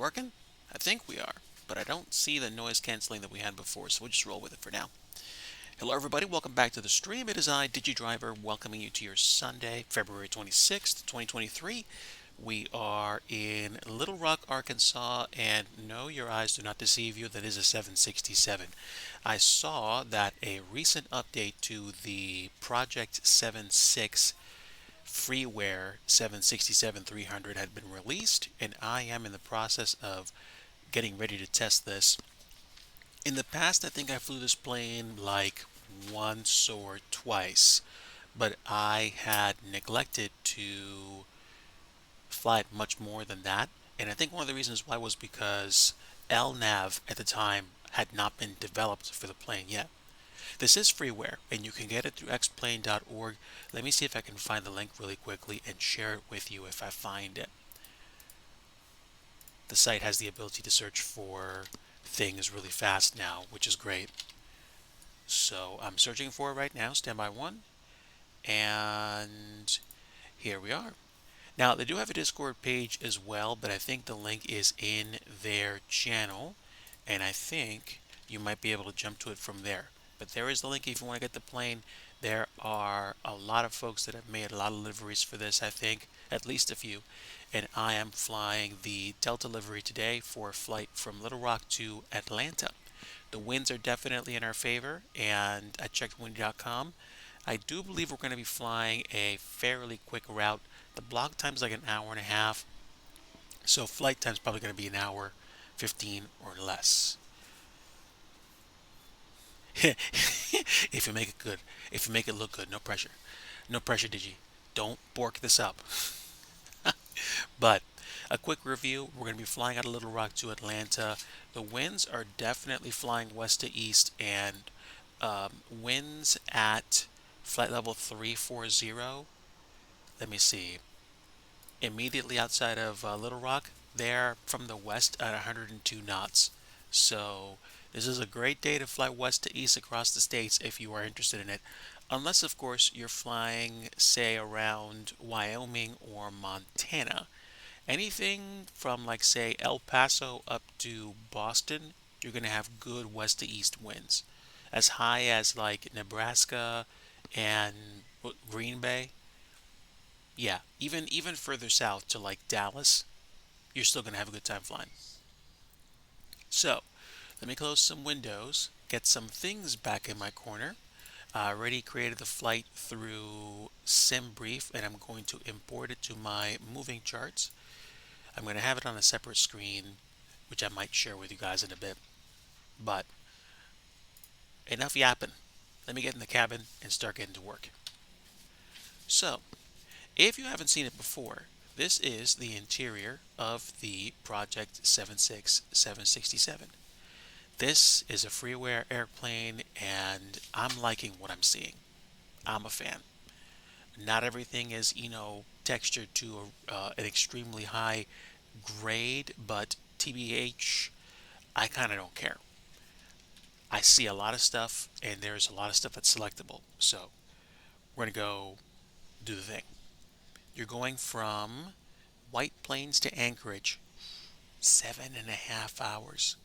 working? I think we are, but I don't see the noise canceling that we had before, so we'll just roll with it for now. Hello, everybody. Welcome back to the stream. It is I, Digi Driver, welcoming you to your Sunday, February 26th, 2023. We are in Little Rock, Arkansas, and no, your eyes do not deceive you. That is a 767. I saw that a recent update to the Project 76 freeware 767-300 had been released, and I am in the process of getting ready to test this. In the past, I think I flew this plane like once or twice, but I had neglected to fly it much more than that. And I think one of the reasons why was because LNAV at the time had not been developed for the plane yet. This is freeware, and you can get it through xplane.org. Let me see if I can find the link really quickly and share it with you if I find it. The site has the ability to search for things really fast now, which is great. So I'm searching for it right now, standby one, and here we are. Now, they do have a Discord page as well, but I think the link is in their channel, and I think you might be able to jump to it from there. But there is the link if you want to get the plane. There are a lot of folks that have made a lot of liveries for this, I think, at least a few. And I am flying the Delta livery today for a flight from Little Rock to Atlanta. The winds are definitely in our favor, and I checked windy.com. I do believe we're going to be flying a fairly quick route. The block time is like an hour and a half, so flight time is probably going to be an hour 15 or less. If you make it good, if you make it look good, no pressure. No pressure, Digi. Don't bork this up. But a quick review, we're going to be flying out of Little Rock to Atlanta. The winds are definitely flying west to east, and winds at flight level 340. Let me see. Immediately outside of Little Rock, they're from the west at 102 knots. So this is a great day to fly west to east across the states if you are interested in it. Unless, of course, you're flying, say, around Wyoming or Montana. Anything from, like, say, El Paso up to Boston, you're going to have good west to east winds. As high as, like, Nebraska and Green Bay. Yeah, even further south to, like, Dallas, you're still going to have a good time flying. So, let me close some windows, get some things back in my corner. I already created the flight through SimBrief, and I'm going to import it to my moving charts. I'm going to have it on a separate screen, which I might share with you guys in a bit. But enough yapping. Let me get in the cabin and start getting to work. So, if you haven't seen it before, this is the interior of the Project 767. This is a freeware airplane, and I'm liking what I'm seeing. I'm a fan. Not everything is, textured to an extremely high grade, but TBH, I kind of don't care. I see a lot of stuff, and there's a lot of stuff that's selectable. So we're going to go do the thing. You're going from White Plains to Anchorage, 7.5 hours.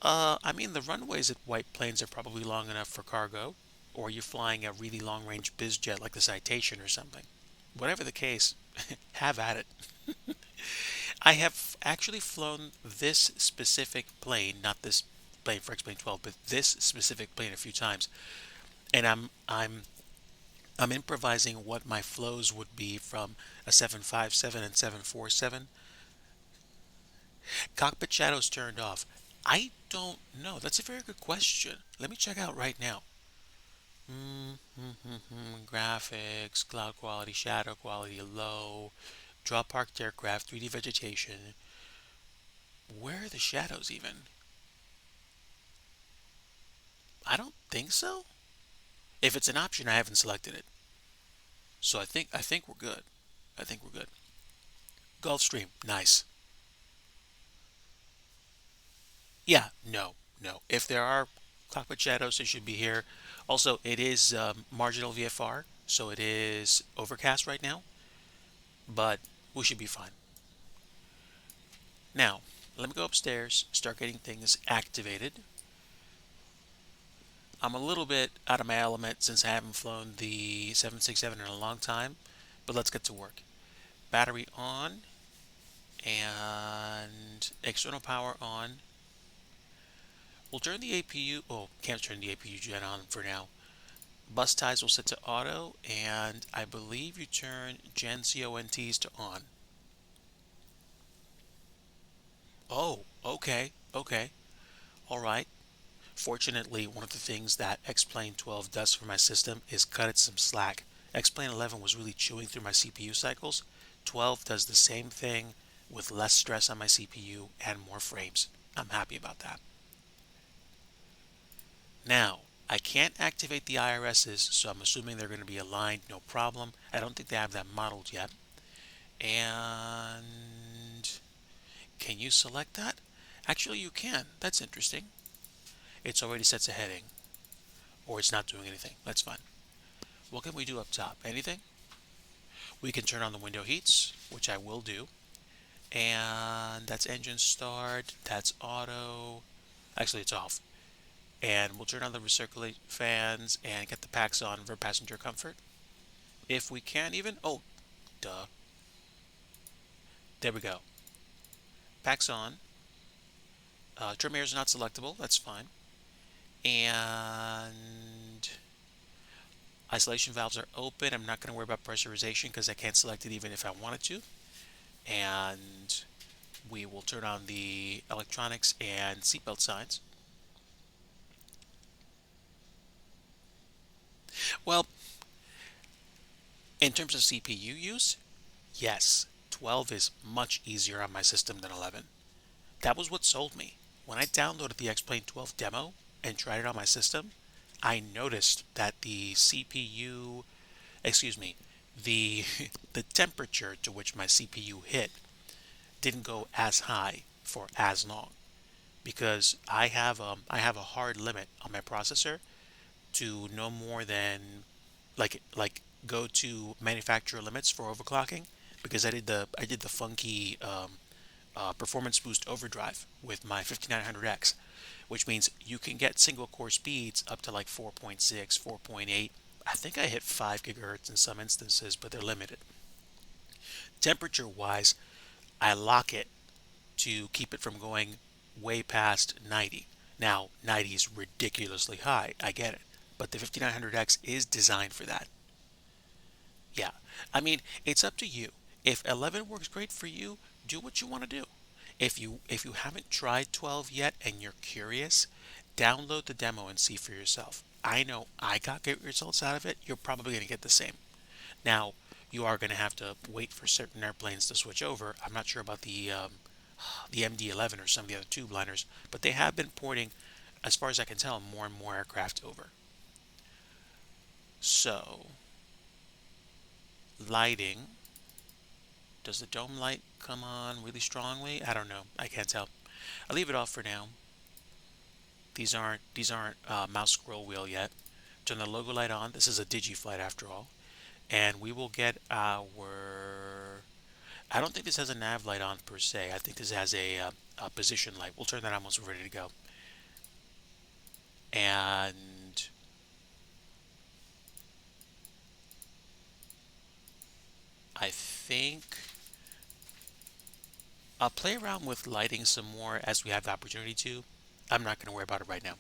I mean, the runways at White Plains are probably long enough for cargo, or you're flying a really long range biz jet like the Citation or something. Whatever the case, have at it. I have actually flown this specific plane, not this plane for X-Plane 12, but this specific plane a few times, and I'm improvising what my flows would be from a 757 and 747. Cockpit shadows turned off. I don't know. That's a very good question. Let me check out right now. Graphics, cloud quality, shadow quality low, draw parked aircraft, 3D vegetation. Where are the shadows even? I don't think so. If it's an option, I haven't selected it. So I think we're good. I think we're good. Gulfstream, nice. Yeah, no, no. If there are cockpit shadows, they should be here. Also, it is marginal VFR, so it is overcast right now, but we should be fine. Now, let me go upstairs, start getting things activated. I'm a little bit out of my element since I haven't flown the 767 in a long time, but let's get to work. Battery on and external power on. We'll turn the APU, oh, can't turn the APU gen on for now. Bus ties will set to auto, and I believe you turn gen CONTs to on. Oh, okay, okay, all right. Fortunately, one of the things that XPLANE 12 does for my system is cut it some slack. XPLANE 11 was really chewing through my CPU cycles. 12 does the same thing with less stress on my CPU and more frames. I'm happy about that. Now, I can't activate the IRSs, so I'm assuming they're going to be aligned, no problem. I don't think they have that modeled yet. And can you select that? Actually, you can. That's interesting. It's already set to heading, or it's not doing anything. That's fine. What can we do up top? Anything? We can turn on the window heats, which I will do. And that's engine start. That's auto. Actually, it's off. And we'll turn on the recirculate fans and get the packs on for passenger comfort. If we can even. Oh, duh. There we go. Packs on. Trim air is not selectable. That's fine. And isolation valves are open. I'm not going to worry about pressurization because I can't select it even if I wanted to. And we will turn on the electronics and seatbelt signs. Well, in terms of CPU use, yes, 12 is much easier on my system than 11. That was what sold me. When I downloaded the XPLANE 12 demo and tried it on my system, I noticed that the CPU, excuse me, the the temperature to which my CPU hit didn't go as high for as long because I have a hard limit on my processor to no more than like go to manufacturer limits for overclocking because I did the funky performance boost overdrive with my 5900X, which means you can get single core speeds up to like 4.6, 4.8. I think I hit 5 gigahertz in some instances, but they're limited. Temperature wise, I lock it to keep it from going way past 90. Now, 90 is ridiculously high, I get it, but the 5900X is designed for that. Yeah, I mean, it's up to you. If 11 works great for you, do what you want to do. If you haven't tried 12 yet and you're curious, download the demo and see for yourself. I know I got great results out of it. You're probably going to get the same. Now, you are going to have to wait for certain airplanes to switch over. I'm not sure about the MD-11 or some of the other tube liners, but they have been porting, as far as I can tell, more and more aircraft over. So, lighting. Does the dome light come on really strongly? I don't know. I can't tell. I'll leave it off for now. These aren't mouse scroll wheel yet. Turn the logo light on. This is a Digi flight after all, and we will get our. I don't think this has a nav light on per se. I think this has a position light. We'll turn that on once we're ready to go. And I think I'll play around with lighting some more as we have the opportunity to. I'm not going to worry about it right now.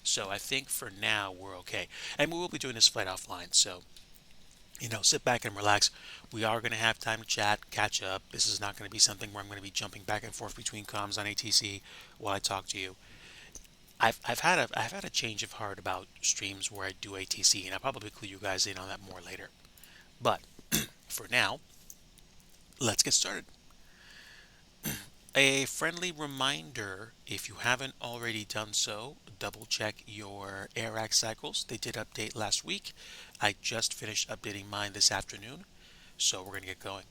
So I think for now we're okay. And we will be doing this flight offline. So, sit back and relax. We are going to have time to chat, catch up. This is not going to be something where I'm going to be jumping back and forth between comms on ATC while I talk to you. I've had a change of heart about streams where I do ATC, and I'll probably clue you guys in on that more later. But for now, let's get started. A friendly reminder, if you haven't already done so, double check your AirAx cycles. They did update last week. I just finished updating mine this afternoon, so we're going to get going.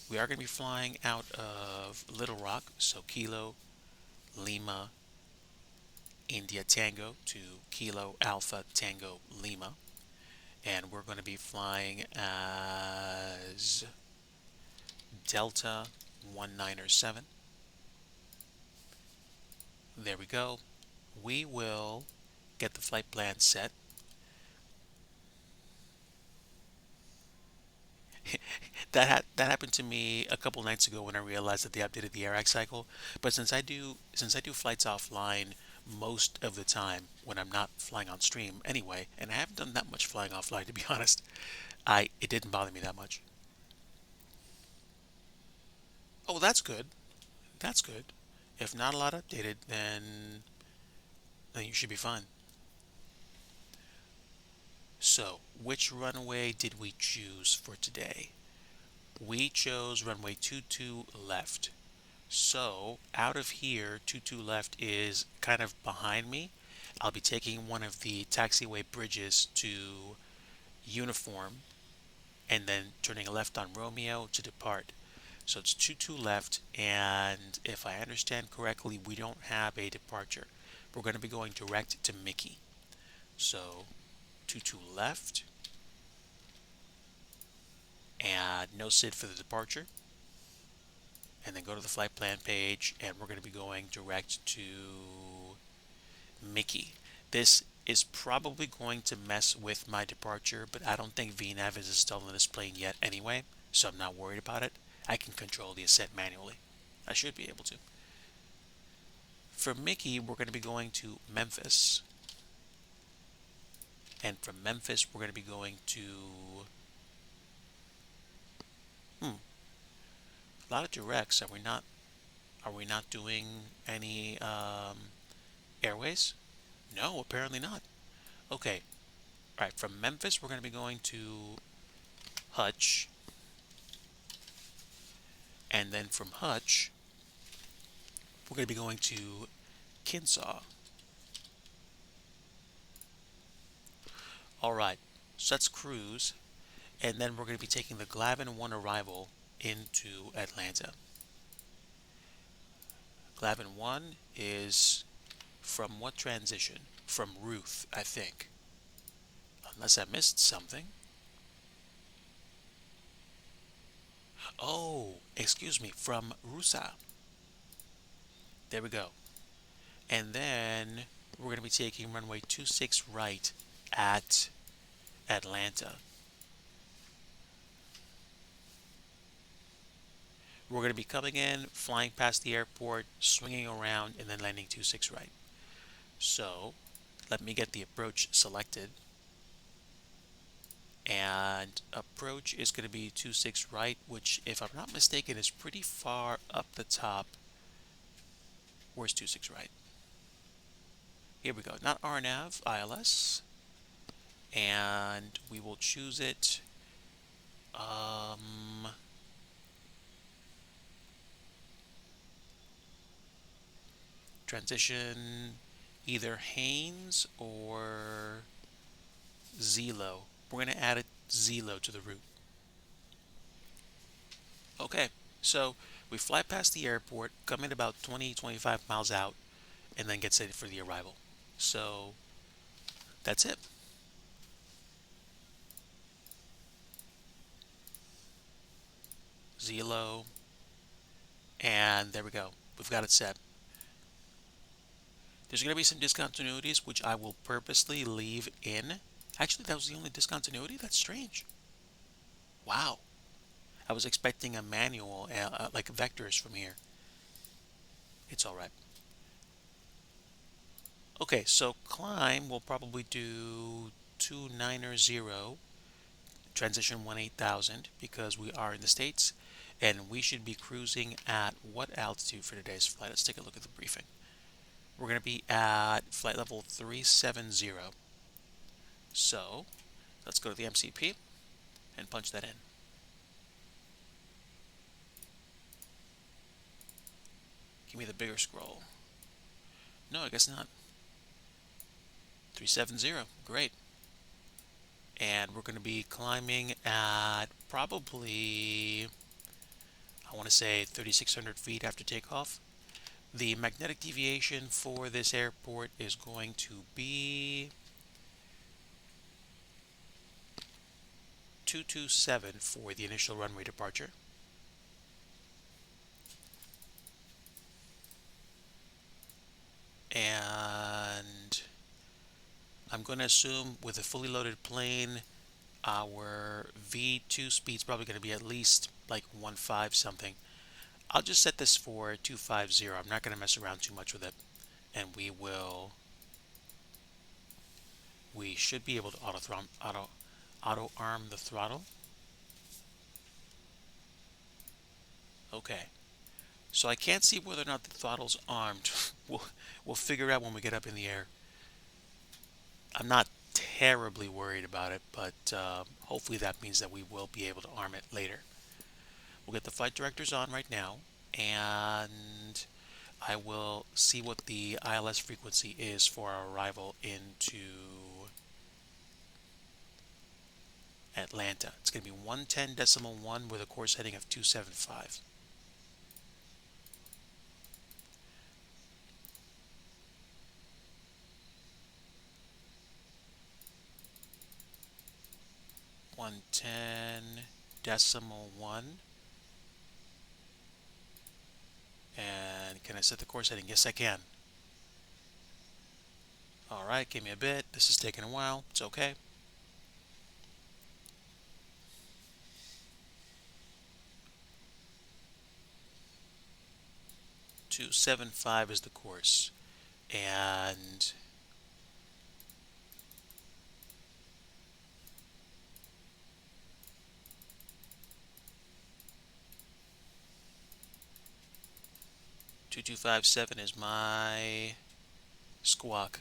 We are going to be flying out of Little Rock, so Kilo, Lima, India Tango to Kilo Alpha Tango Lima. And we're going to be flying as Delta 1907. There we go. We will get the flight plan set. That happened to me a couple nights ago when I realized that they updated the AirX cycle. But since I do flights offline most of the time when I'm not flying on stream anyway, and I haven't done that much flying offline to be honest, I it didn't bother me that much. Oh, that's good. That's good. If not a lot updated, then you should be fine. So, which runway did we choose for today? We chose runway 22 left. So, out of here, 22 left is kind of behind me. I'll be taking one of the taxiway bridges to Uniform and then turning left on Romeo to depart. So it's 22 left, and if I understand correctly, we don't have a departure. We're going to be going direct to Mickey. So 22 left, and no SID for the departure. And then go to the flight plan page, and we're going to be going direct to Mickey. This is probably going to mess with my departure, but I don't think VNAV is installed on this plane yet anyway, so I'm not worried about it. I can control the ascent manually. I should be able to. For Mickey, we're going to be going to Memphis. And from Memphis, we're going to be going to... a lot of directs. Are we not doing any airways? No, apparently not. Okay. All right, from Memphis, we're going to be going to Hutch. And then from Hutch, we're going to be going to Kinsaw. All right, so that's cruise. And then we're going to be taking the Glavin 1 arrival into Atlanta. Glavin 1 is from what transition? From Ruth, I think. Unless I missed something. Oh, excuse me, from Rusa. There we go. And then we're going to be taking runway 26 right at Atlanta. We're going to be coming in, flying past the airport, swinging around, and then landing 26 right. So, let me get the approach selected. And approach is going to be 26 right, which, if I'm not mistaken, is pretty far up the top. Where's 26 right? Here we go. Not RNAV, ILS. And we will choose it. Transition either Haynes or Zelo. We're going to add a Zelo to the route. Okay, so we fly past the airport, come in about 20-25 miles out, and then get set for the arrival. So that's it. Zelo, and there we go. We've got it set. There's going to be some discontinuities, which I will purposely leave in. Actually, that was the only discontinuity? That's strange. Wow. I was expecting a manual, like vectors from here. It's alright. Okay, so climb we'll probably do 290, transition 8000, because we are in the States, and we should be cruising at what altitude for today's flight? Let's take a look at the briefing. We're going to be at flight level 370. So, let's go to the MCP and punch that in. Give me the bigger scroll. No, I guess not. 370, great. And we're going to be climbing at probably, I want to say 3,600 feet after takeoff. The magnetic deviation for this airport is going to be 227 for the initial runway departure. And I'm going to assume with a fully loaded plane, our V2 speed's probably going to be at least like 1.5 something. I'll just set this for 250. I'm not going to mess around too much with it. And we should be able to auto arm the throttle. Okay. So I can't see whether or not the throttle's armed. We'll figure out when we get up in the air. I'm not terribly worried about it, but hopefully that means that we will be able to arm it later. We'll get the flight directors on right now, and I will see what the ILS frequency is for our arrival into Atlanta. It's going to be 110.1 with a course heading of 275. .1. And can I set the course heading? Yes, I can. Alright, give me a bit. This is taking a while. It's okay. 275 is the course. And .2257 is my squawk.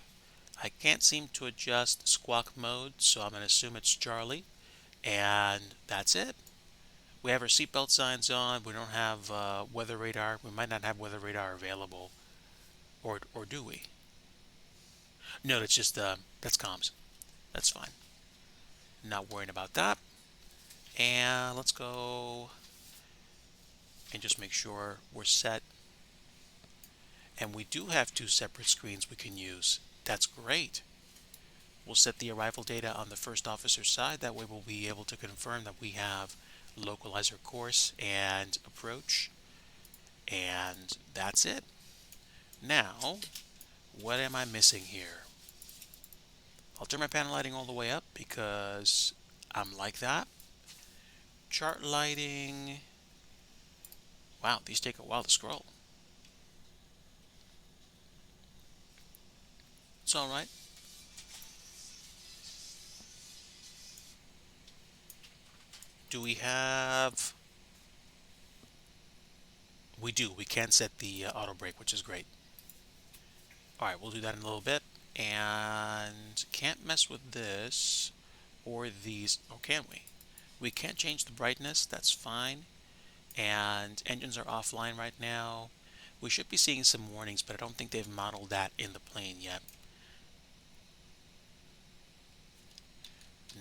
I can't seem to adjust squawk mode, so I'm going to assume it's Charlie. And that's it. We have our seatbelt signs on. We don't have weather radar. We might not have weather radar available. Or do we? No, that's just, that's comms. That's fine. Not worrying about that. And let's go and just make sure we're set. And we do have two separate screens we can use. That's great. We'll set the arrival data on the first officer's side. That way we'll be able to confirm that we have localizer course and approach. And that's it. Now, what am I missing here? I'll turn my panel lighting all the way up because I'm like that. Chart lighting. Wow, these take a while to scroll. It's alright. Do we have... We do. We can set the auto brake, which is great. Alright, we'll do that in a little bit. And can't mess with this or these. Oh, can we? We can't change the brightness. That's fine. And engines are offline right now. We should be seeing some warnings, but I don't think they've modeled that in the plane yet.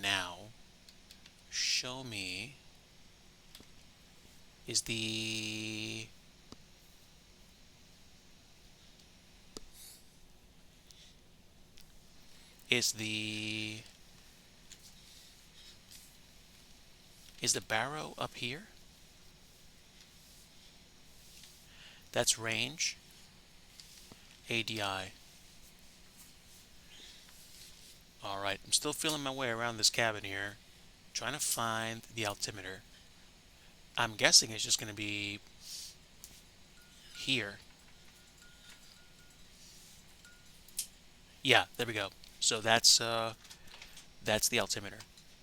Now, show me, is the barrow up here? That's range. ADI. Alright, I'm still feeling my way around this cabin here, trying to find the altimeter. I'm guessing it's just going to be here. Yeah, there we go. So that's the altimeter.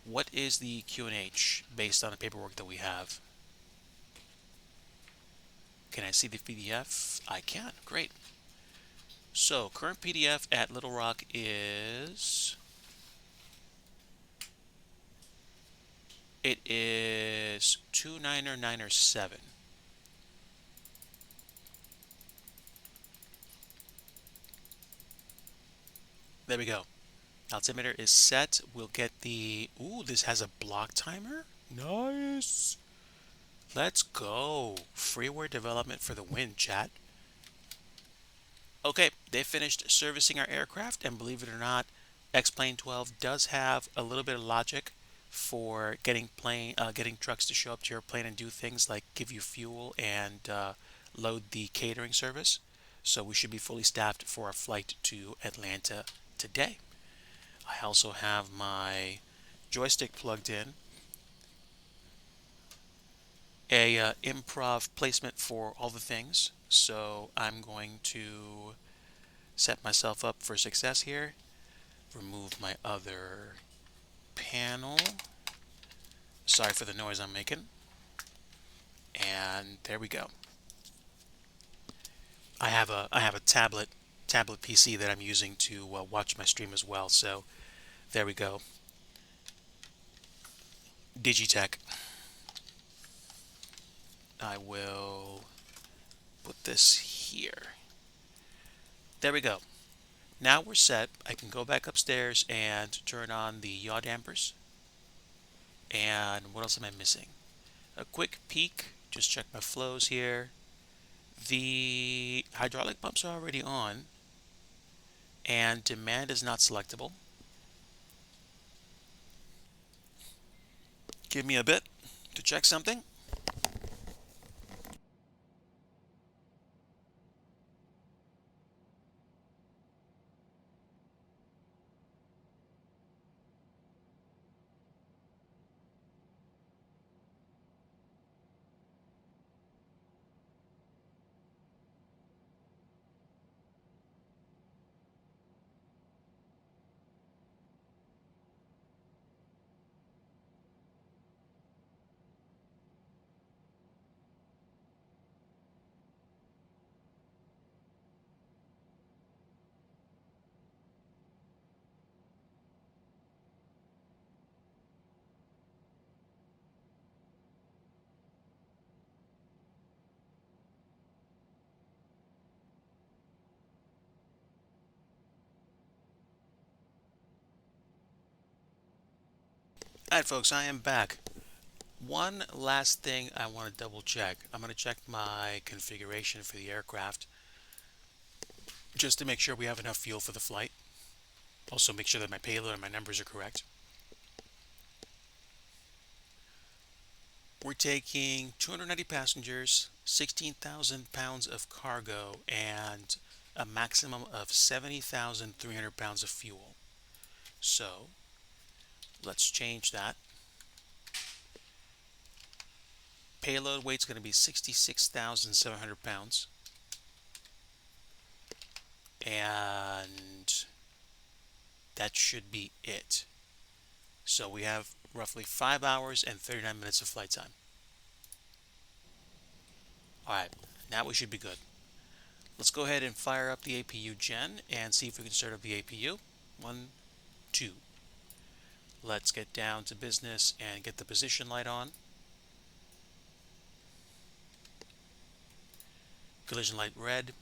What is the QNH based on the paperwork that we have? Can I see the PDF? I can. Great. So current PDF at Little Rock is... It is 29907. There we go. Altimeter is set. We'll get the... Ooh, this has a block timer? Nice. Let's go. Freeware development for the win, chat. Okay, they finished servicing our aircraft, and believe it or not, XPLANE 12 does have a little bit of logic for getting trucks to show up to your plane and do things like give you fuel and load the catering service. So we should be fully staffed for our flight to Atlanta today. I also have my joystick plugged in, a improv placement for all the things. So I'm going to set myself up for success here. Remove my other panel. Sorry for the noise I'm making. And there we go. I have a tablet PC that I'm using to watch my stream as well. So there we go. Digitech. I will put this here. There we go. Now we're set. I can go back upstairs and turn on the yaw dampers. And what else am I missing? A quick peek. Just check my flows here. The hydraulic pumps are already on, and demand is not selectable. Give me a bit to check something. Alright, folks, I am back. One last thing I want to double check. I'm going to check my configuration for the aircraft just to make sure we have enough fuel for the flight. Also, make sure that my payload and my numbers are correct. We're taking 290 passengers, 16,000 pounds of cargo, and a maximum of 70,300 pounds of fuel. So, let's change that. Payload weight's going to be 66,700 pounds. And that should be it. So we have roughly 5 hours and 39 minutes of flight time. Alright, now we should be good. Let's go ahead and fire up the APU gen and see if we can start up the APU. 1, 2. Let's get down to business and get the position light on. Collision light red.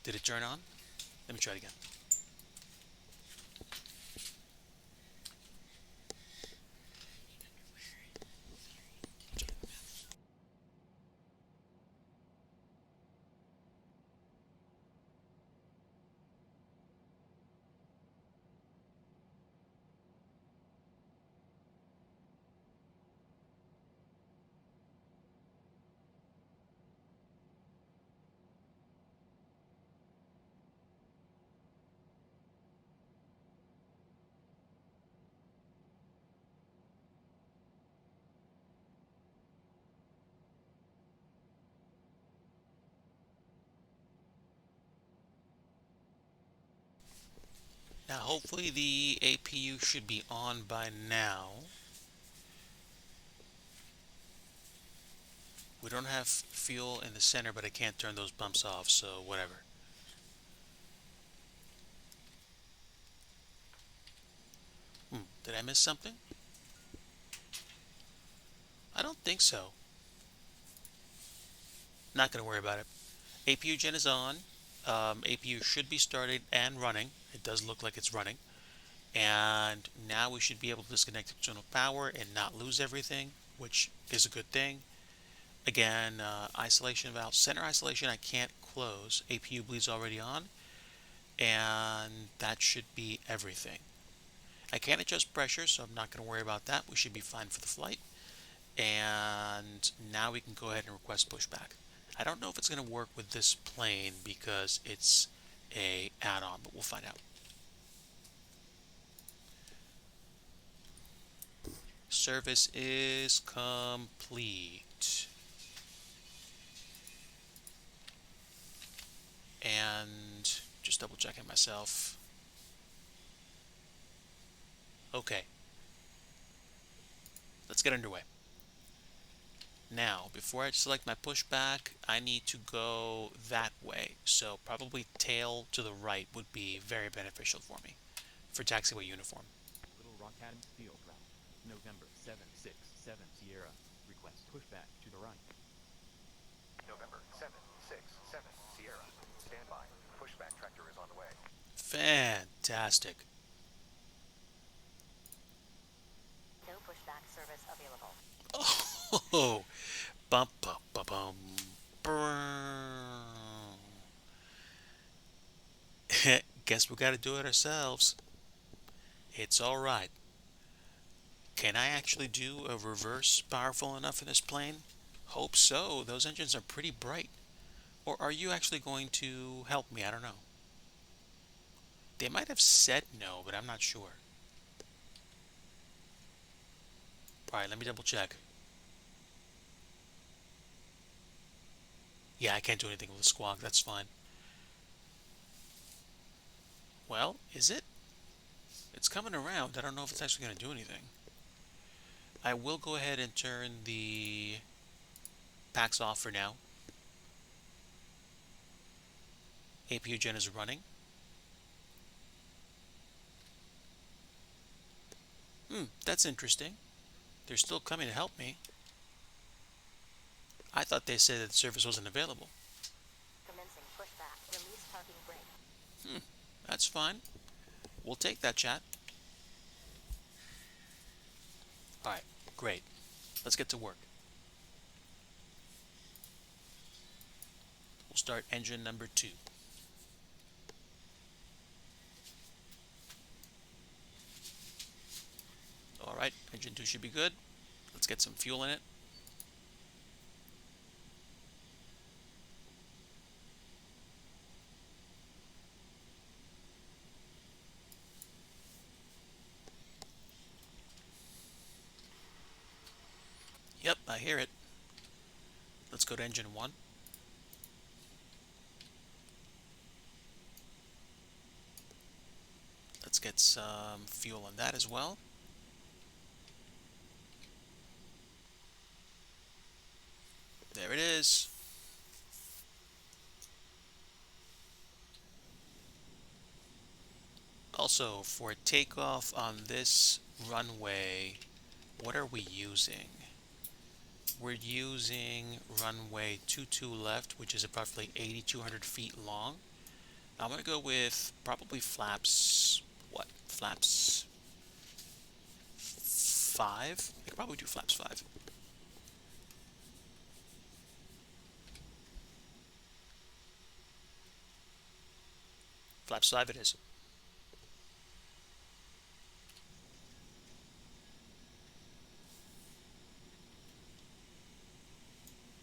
Did it turn on? Let me try it again. Now hopefully the APU should be on by now. We don't have fuel in the center, but I can't turn those bumps off, so whatever. Did I miss something? I don't think so. Not going to worry about it. APU gen is on. APU should be started and running. It does look like it's running. And now we should be able to disconnect external power and not lose everything, which is a good thing. Again, isolation valve, center isolation I can't close. APU bleed's already on. And that should be everything. I can't adjust pressure, so I'm not going to worry about that. We should be fine for the flight. And now we can go ahead and request pushback. I don't know if it's going to work with this plane because it's a add-on, but we'll find out. Service is complete. And just double checking myself. Okay, let's get underway. Now, before I select my pushback, I need to go that way. So probably tail to the right would be very beneficial for me for taxiway uniform. Little Rock Academy Field Route, November 767 Sierra. Request pushback to the right. November 767 Sierra. Stand by. Pushback tractor is on the way. Fantastic. No pushback service available. Oh, bum bum bum bum. Guess we gotta do it ourselves. It's alright. Can I actually do a reverse powerful enough in this plane? Hope so. Those engines are pretty bright. Or are you actually going to help me? I don't know. They might have said no, but I'm not sure. Alright, let me double check. Yeah, I can't do anything with the squawk. That's fine. Well, is it? It's coming around. I don't know if it's actually going to do anything. I will go ahead and turn the packs off for now. APU gen is running. That's interesting. They're still coming to help me. I thought they said that the service wasn't available. Commencing pushback. Release parking brake. That's fine. We'll take that, chat. Alright, great. Let's get to work. We'll start engine number 2. Alright, engine 2 should be good. Let's get some fuel in it. Yep, I hear it. Let's go to engine 1. Let's get some fuel in that as well. There it is. Also, for takeoff on this runway, what are we using? We're using runway 22 left, which is approximately 8,200 feet long. I'm going to go with probably flaps, what? Flaps 5? I could probably do flaps 5. Flaps 5 it is.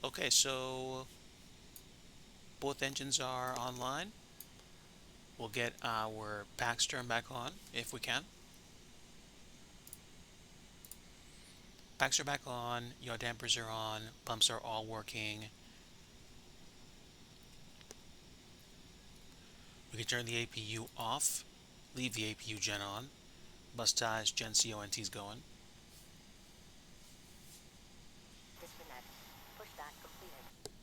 Okay, so both engines are online. We'll get our packs turned back on if we can. Packs are back on, yaw dampers are on, pumps are all working. We can turn the APU off, leave the APU gen on, bus ties, gen CONT's going. Disconnect. Pushback completed.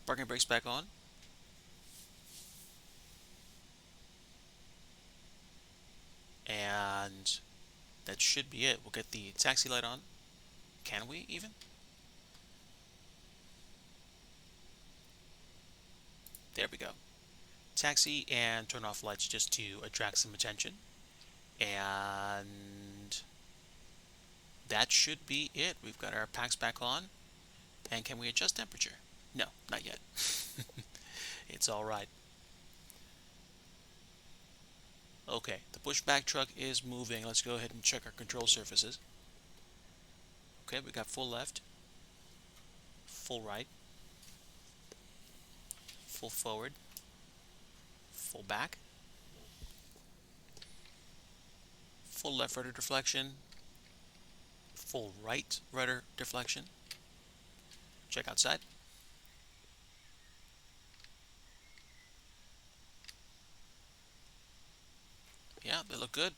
Parking brakes back on. And that should be it. We'll get the taxi light on. Can we even? There we go. Taxi and turn off lights just to attract some attention. And that should be it. We've got our packs back on. And can we adjust temperature? No, not yet. It's alright. Okay, the pushback truck is moving. Let's go ahead and check our control surfaces. Okay, we got full left, full right, full forward, full back, full left rudder deflection, full right rudder deflection. Check outside. Yeah, they look good.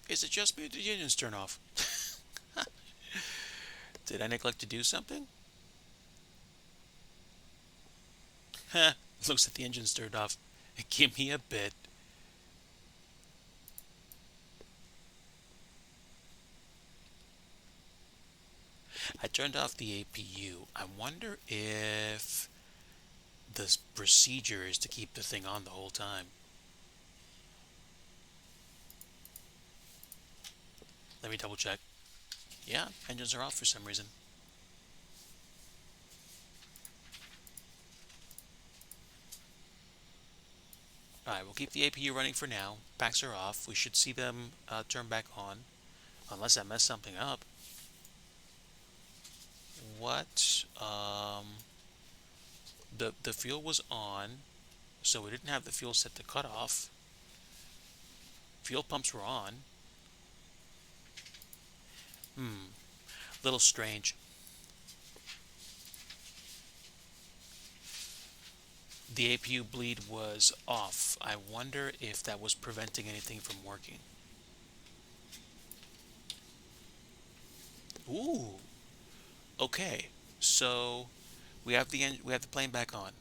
Is it just me or did the engines turn off? Did I neglect to do something? Heh, looks like the engine's turned off. Give me a bit. I turned off the APU. I wonder if the procedure is to keep the thing on the whole time. Let me double check. Yeah, engines are off for some reason. Alright, we'll keep the APU running for now. Packs are off. We should see them turn back on. Unless I messed something up. What? The fuel was on, so we didn't have the fuel set to cut off. Fuel pumps were on. Little strange. The APU bleed was off. I wonder if that was preventing anything from working. Ooh. Okay. So we have the plane back on.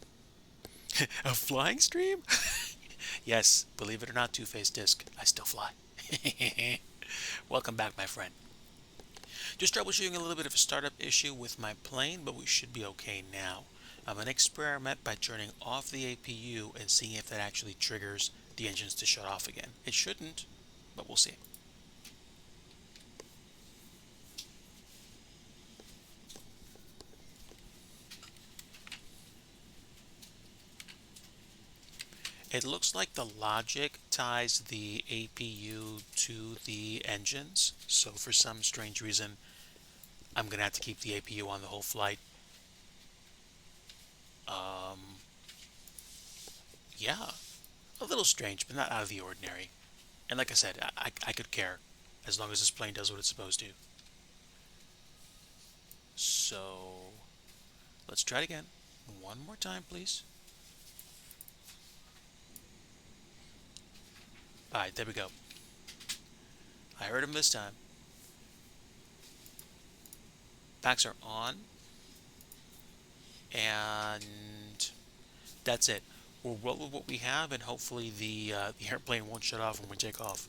A flying stream? Yes, believe it or not, Two-Faced Disc, I still fly. Welcome back, my friend. Just troubleshooting a little bit of a startup issue with my plane, but we should be okay now. I'm going to experiment by turning off the APU and seeing if that actually triggers the engines to shut off again. It shouldn't, but we'll see. It looks like the logic ties the APU to the engines, so for some strange reason, I'm going to have to keep the APU on the whole flight. Yeah, a little strange, but not out of the ordinary. And like I said, I could care as long as this plane does what it's supposed to. So, let's try it again. One more time, please. Alright, there we go. I heard him this time. Packs are on. And that's it. We'll roll with what we have, and hopefully the airplane won't shut off when we take off.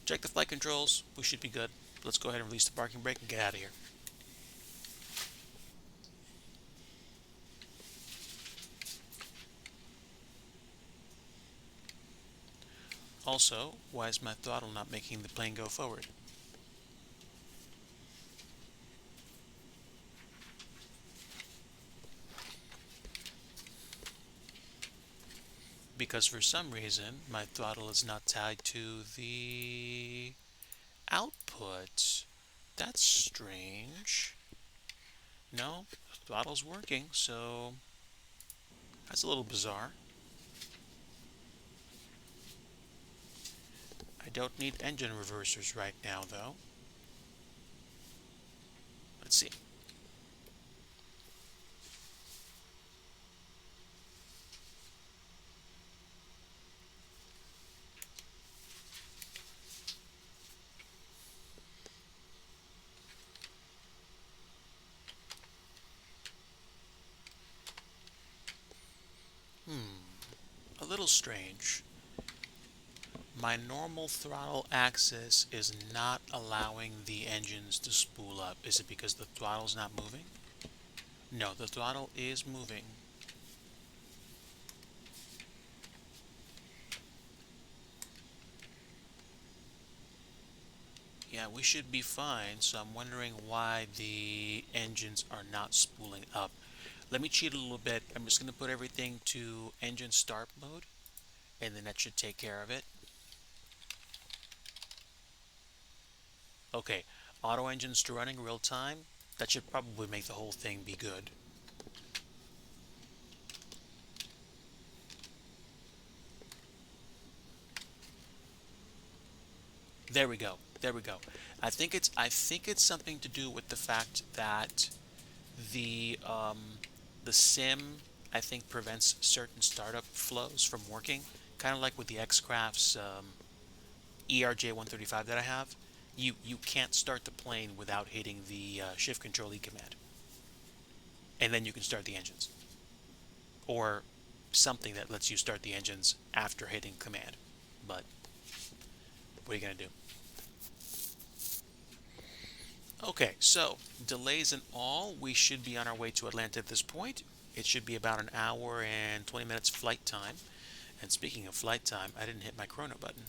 Check the flight controls. We should be good. Let's go ahead and release the parking brake and get out of here. Also, why is my throttle not making the plane go forward? Because for some reason, my throttle is not tied to the output. That's strange. No, the throttle's working, so that's a little bizarre. I don't need engine reversers right now, though. Let's see. A little strange. My normal throttle axis is not allowing the engines to spool up. Is it because the throttle's not moving? No, the throttle is moving. Yeah, we should be fine, so I'm wondering why the engines are not spooling up. Let me cheat a little bit. I'm just going to put everything to engine start mode, and then that should take care of it. Okay, auto engines to running real time. That should probably make the whole thing be good. There we go. There we go. I think it's something to do with the fact that the sim I think prevents certain startup flows from working, kind of like with the Xcraft's ERJ-135 that I have. You can't start the plane without hitting the shift control E command, and then you can start the engines, or something that lets you start the engines after hitting command. But what are you gonna do? Okay, so delays and all, we should be on our way to Atlanta at this point. It should be about an hour and 20 minutes flight time. And speaking of flight time, I didn't hit my chrono button.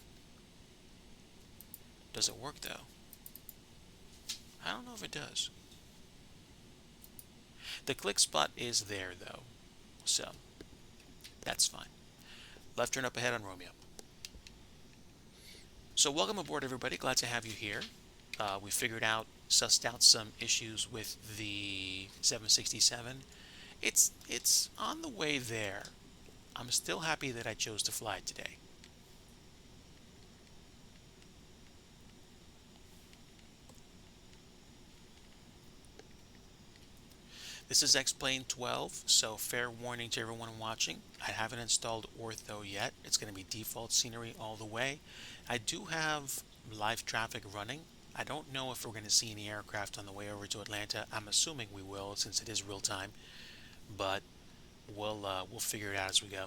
Does it work though? I don't know if it does. The click spot is there though, so that's fine. Left turn up ahead on Romeo. So welcome aboard, everybody. Glad to have you here. We figured out, sussed out some issues with the 767. It's on the way there. I'm still happy that I chose to fly today. This is XPLANE 12, so fair warning to everyone watching. I haven't installed Ortho yet. It's going to be default scenery all the way. I do have live traffic running. I don't know if we're going to see any aircraft on the way over to Atlanta. I'm assuming we will since it is real time, but we'll figure it out as we go.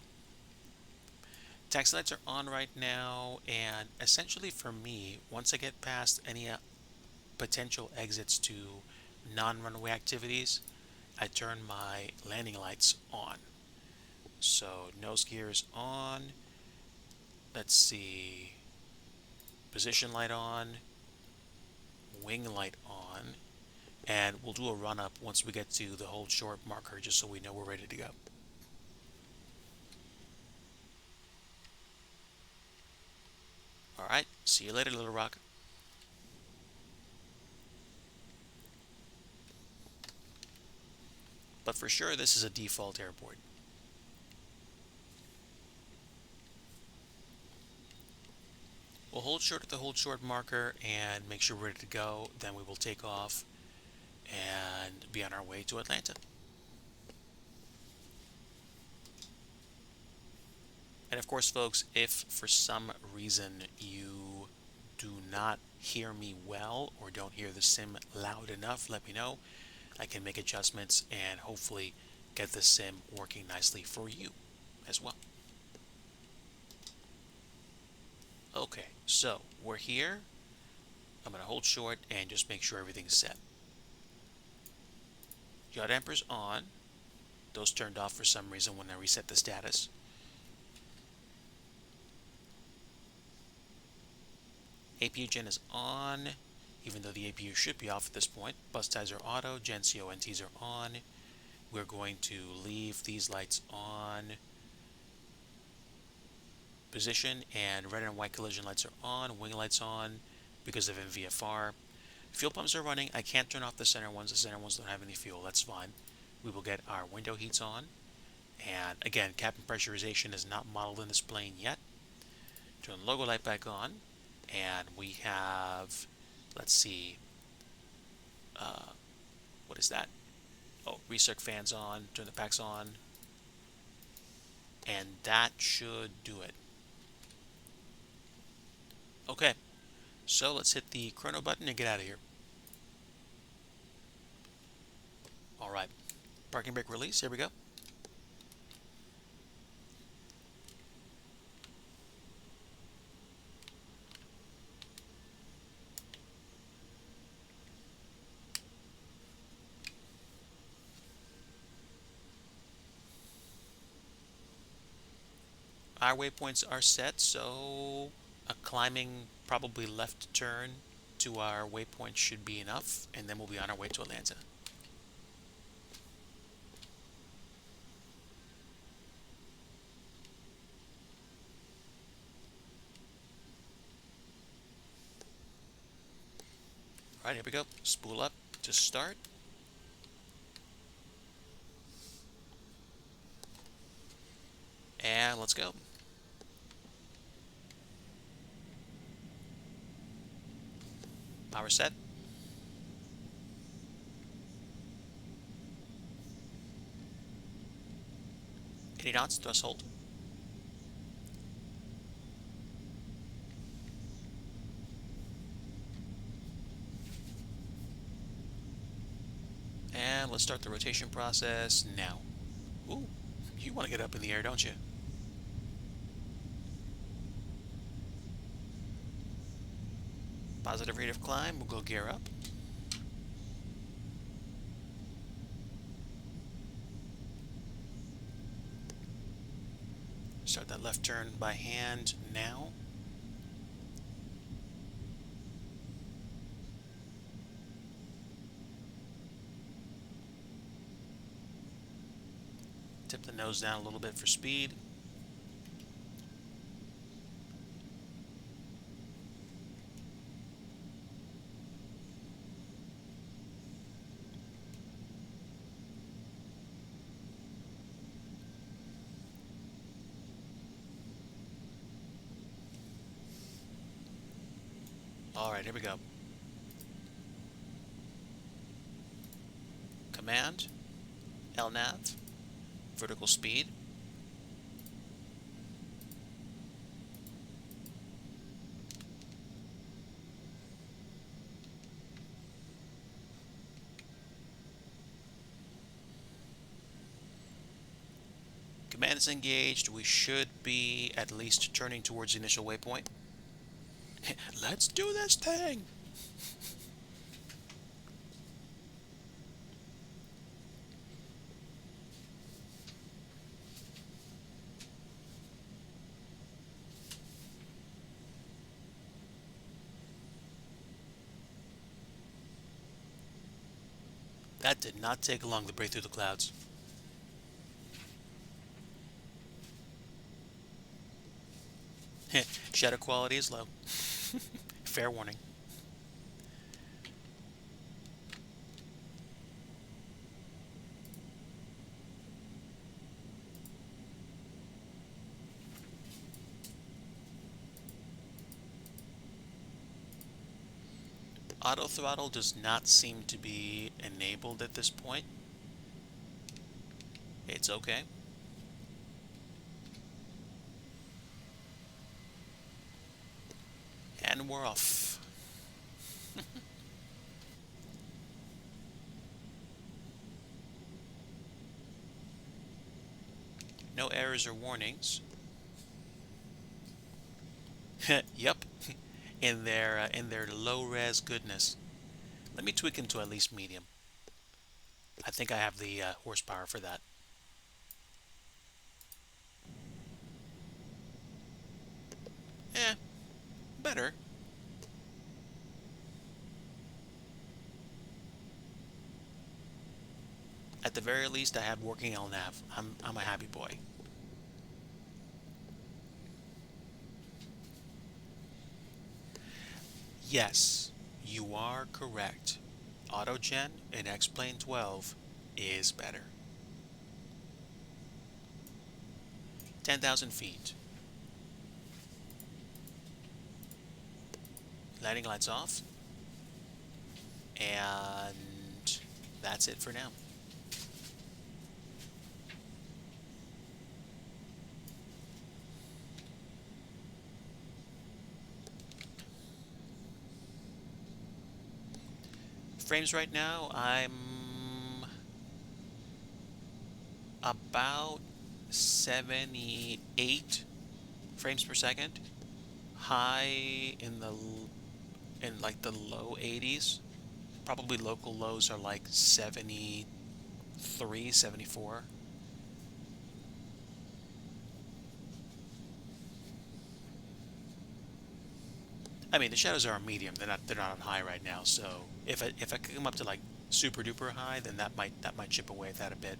Taxi lights are on right now, and essentially for me, once I get past any potential exits to non-runway activities, I turn my landing lights on. So nose gear is on. Let's see. Position light on. Wing light on. And we'll do a run up once we get to the hold short marker just so we know we're ready to go. Alright, see you later, Little Rock. But for sure, this is a default airport. We'll hold short at the hold short marker and make sure we're ready to go. Then we will take off and be on our way to Atlanta. And of course, folks, if for some reason you do not hear me well or don't hear the sim loud enough, let me know. I can make adjustments and hopefully get the sim working nicely for you as well. Okay, so we're here. I'm going to hold short and just make sure everything's set. Yaw dampers on. Those turned off for some reason when I reset the status. APU gen is on, even though the APU should be off at this point. Bus ties are auto, gen CONTs are on. We're going to leave these lights on. Position and red and white collision lights are on, wing lights on because of MVFR. Fuel pumps are running. I can't turn off the center ones. The center ones don't have any fuel. That's fine. We will get our window heats on. And again, cabin pressurization is not modeled in this plane yet. Turn the logo light back on. And we have, let's see, what is that? Oh, recirc fans on, turn the packs on. And that should do it. Okay, so let's hit the chrono button and get out of here. Alright, parking brake release, here we go. Our waypoints are set, so a climbing, probably left turn to our waypoint should be enough, and then we'll be on our way to Atlanta. Alright, here we go. Spool up to start. And let's go. Power set. Any knots, thrust hold. And let's start the rotation process now. Ooh, you want to get up in the air, don't you? Positive rate of climb, we'll go gear up. Start that left turn by hand now. Tip the nose down a little bit for speed. Alright, here we go. Command, LNAV, vertical speed. Command is engaged. We should be at least turning towards the initial waypoint. Let's do this thing! That did not take long to break through the clouds. Shadow quality is low. Fair warning. Auto throttle does not seem to be enabled at this point. It's okay. And we're off. No errors or warnings. Yep, in their low-res goodness. Let me tweak them to at least medium. I think I have the horsepower for that. Better. At the very least, I have working LNAV. I'm a happy boy. Yes, you are correct. Autogen in XPLANE 12 is better. 10,000 feet. Landing lights off. And that's it for now. Frames right now, I'm about 78 frames per second. High in like the low 80s. Probably local lows are like 73, 74. I mean, the shadows are on medium. They're not on high right now. So if I come up to like super duper high, then that might chip away at that a bit.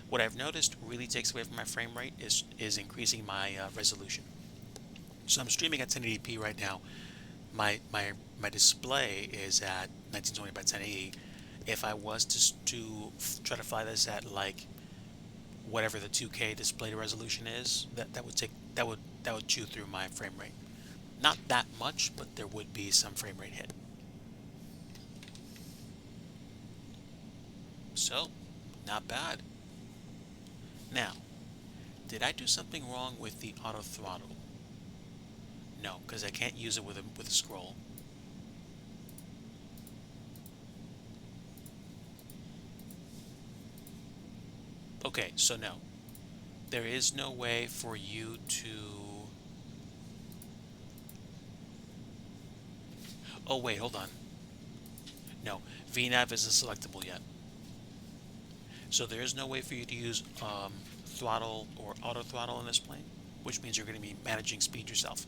What I've noticed really takes away from my frame rate is increasing my resolution. So I'm streaming at 1080p right now. My display is at 1920 by 1080. If I was to try to fly this at like whatever the 2K display resolution is, that would chew through my frame rate. Not that much, but there would be some frame rate hit. So, not bad. Now, did I do something wrong with the auto throttle? No, because I can't use it with a scroll. Okay, so no. There is no way for you to... Oh wait, hold on. No, VNav isn't selectable yet. So there is no way for you to use throttle or auto throttle in this plane, which means you're going to be managing speed yourself.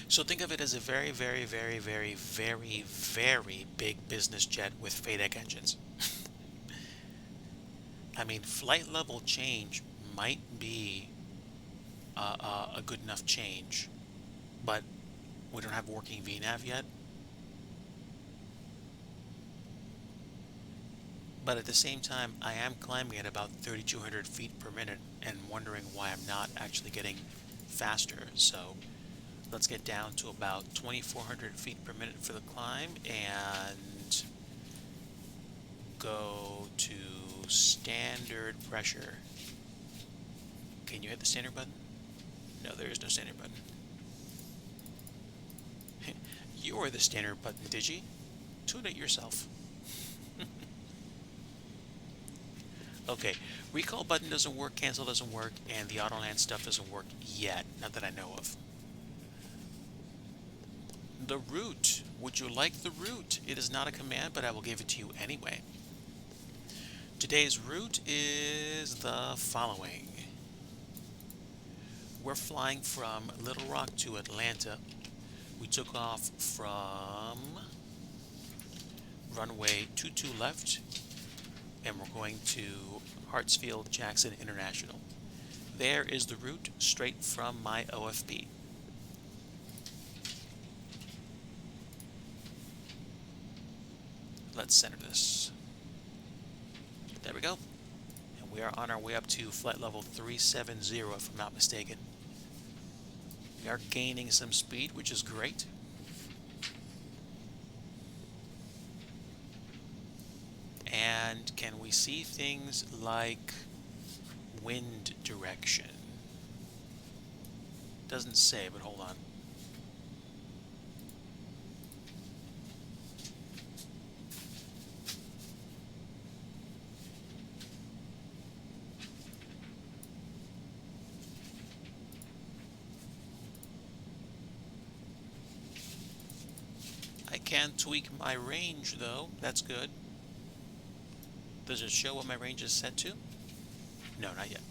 So think of it as a very, very, very, very, very, very big business jet with FADEC engines. I mean, flight level change might be a good enough change, but we don't have working VNav yet. But at the same time, I am climbing at about 3,200 feet per minute and wondering why I'm not actually getting faster. So let's get down to about 2,400 feet per minute for the climb and go to standard pressure. Can you hit the standard button? No, there is no standard button. You are the standard button, Digi. Tune it yourself. Okay, recall button doesn't work, cancel doesn't work, and the auto land stuff doesn't work yet, not that I know of. The route. Would you like the route? It is not a command, but I will give it to you anyway. Today's route is the following. We're flying from Little Rock to Atlanta. We took off from runway 22 left, and we're going to Hartsfield Jackson International. There is the route straight from my OFB. Let's center this. There we go. And we are on our way up to flight level 370 if I'm not mistaken. We are gaining some speed, which is great. And can we see things like wind direction? Doesn't say, but hold on. I can tweak my range though, that's good. Does it show what my range is set to? No, not yet.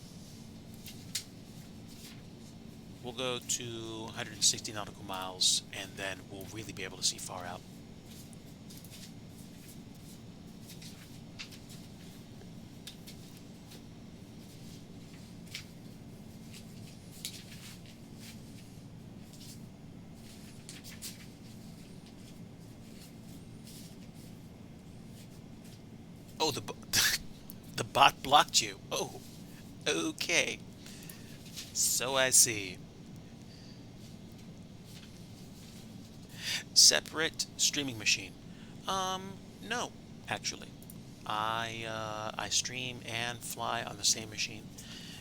We'll go to 160 nautical miles and then we'll really be able to see far out. Oh, the bot blocked you. Oh, okay. So I see. Separate streaming machine. No, actually. I stream and fly on the same machine.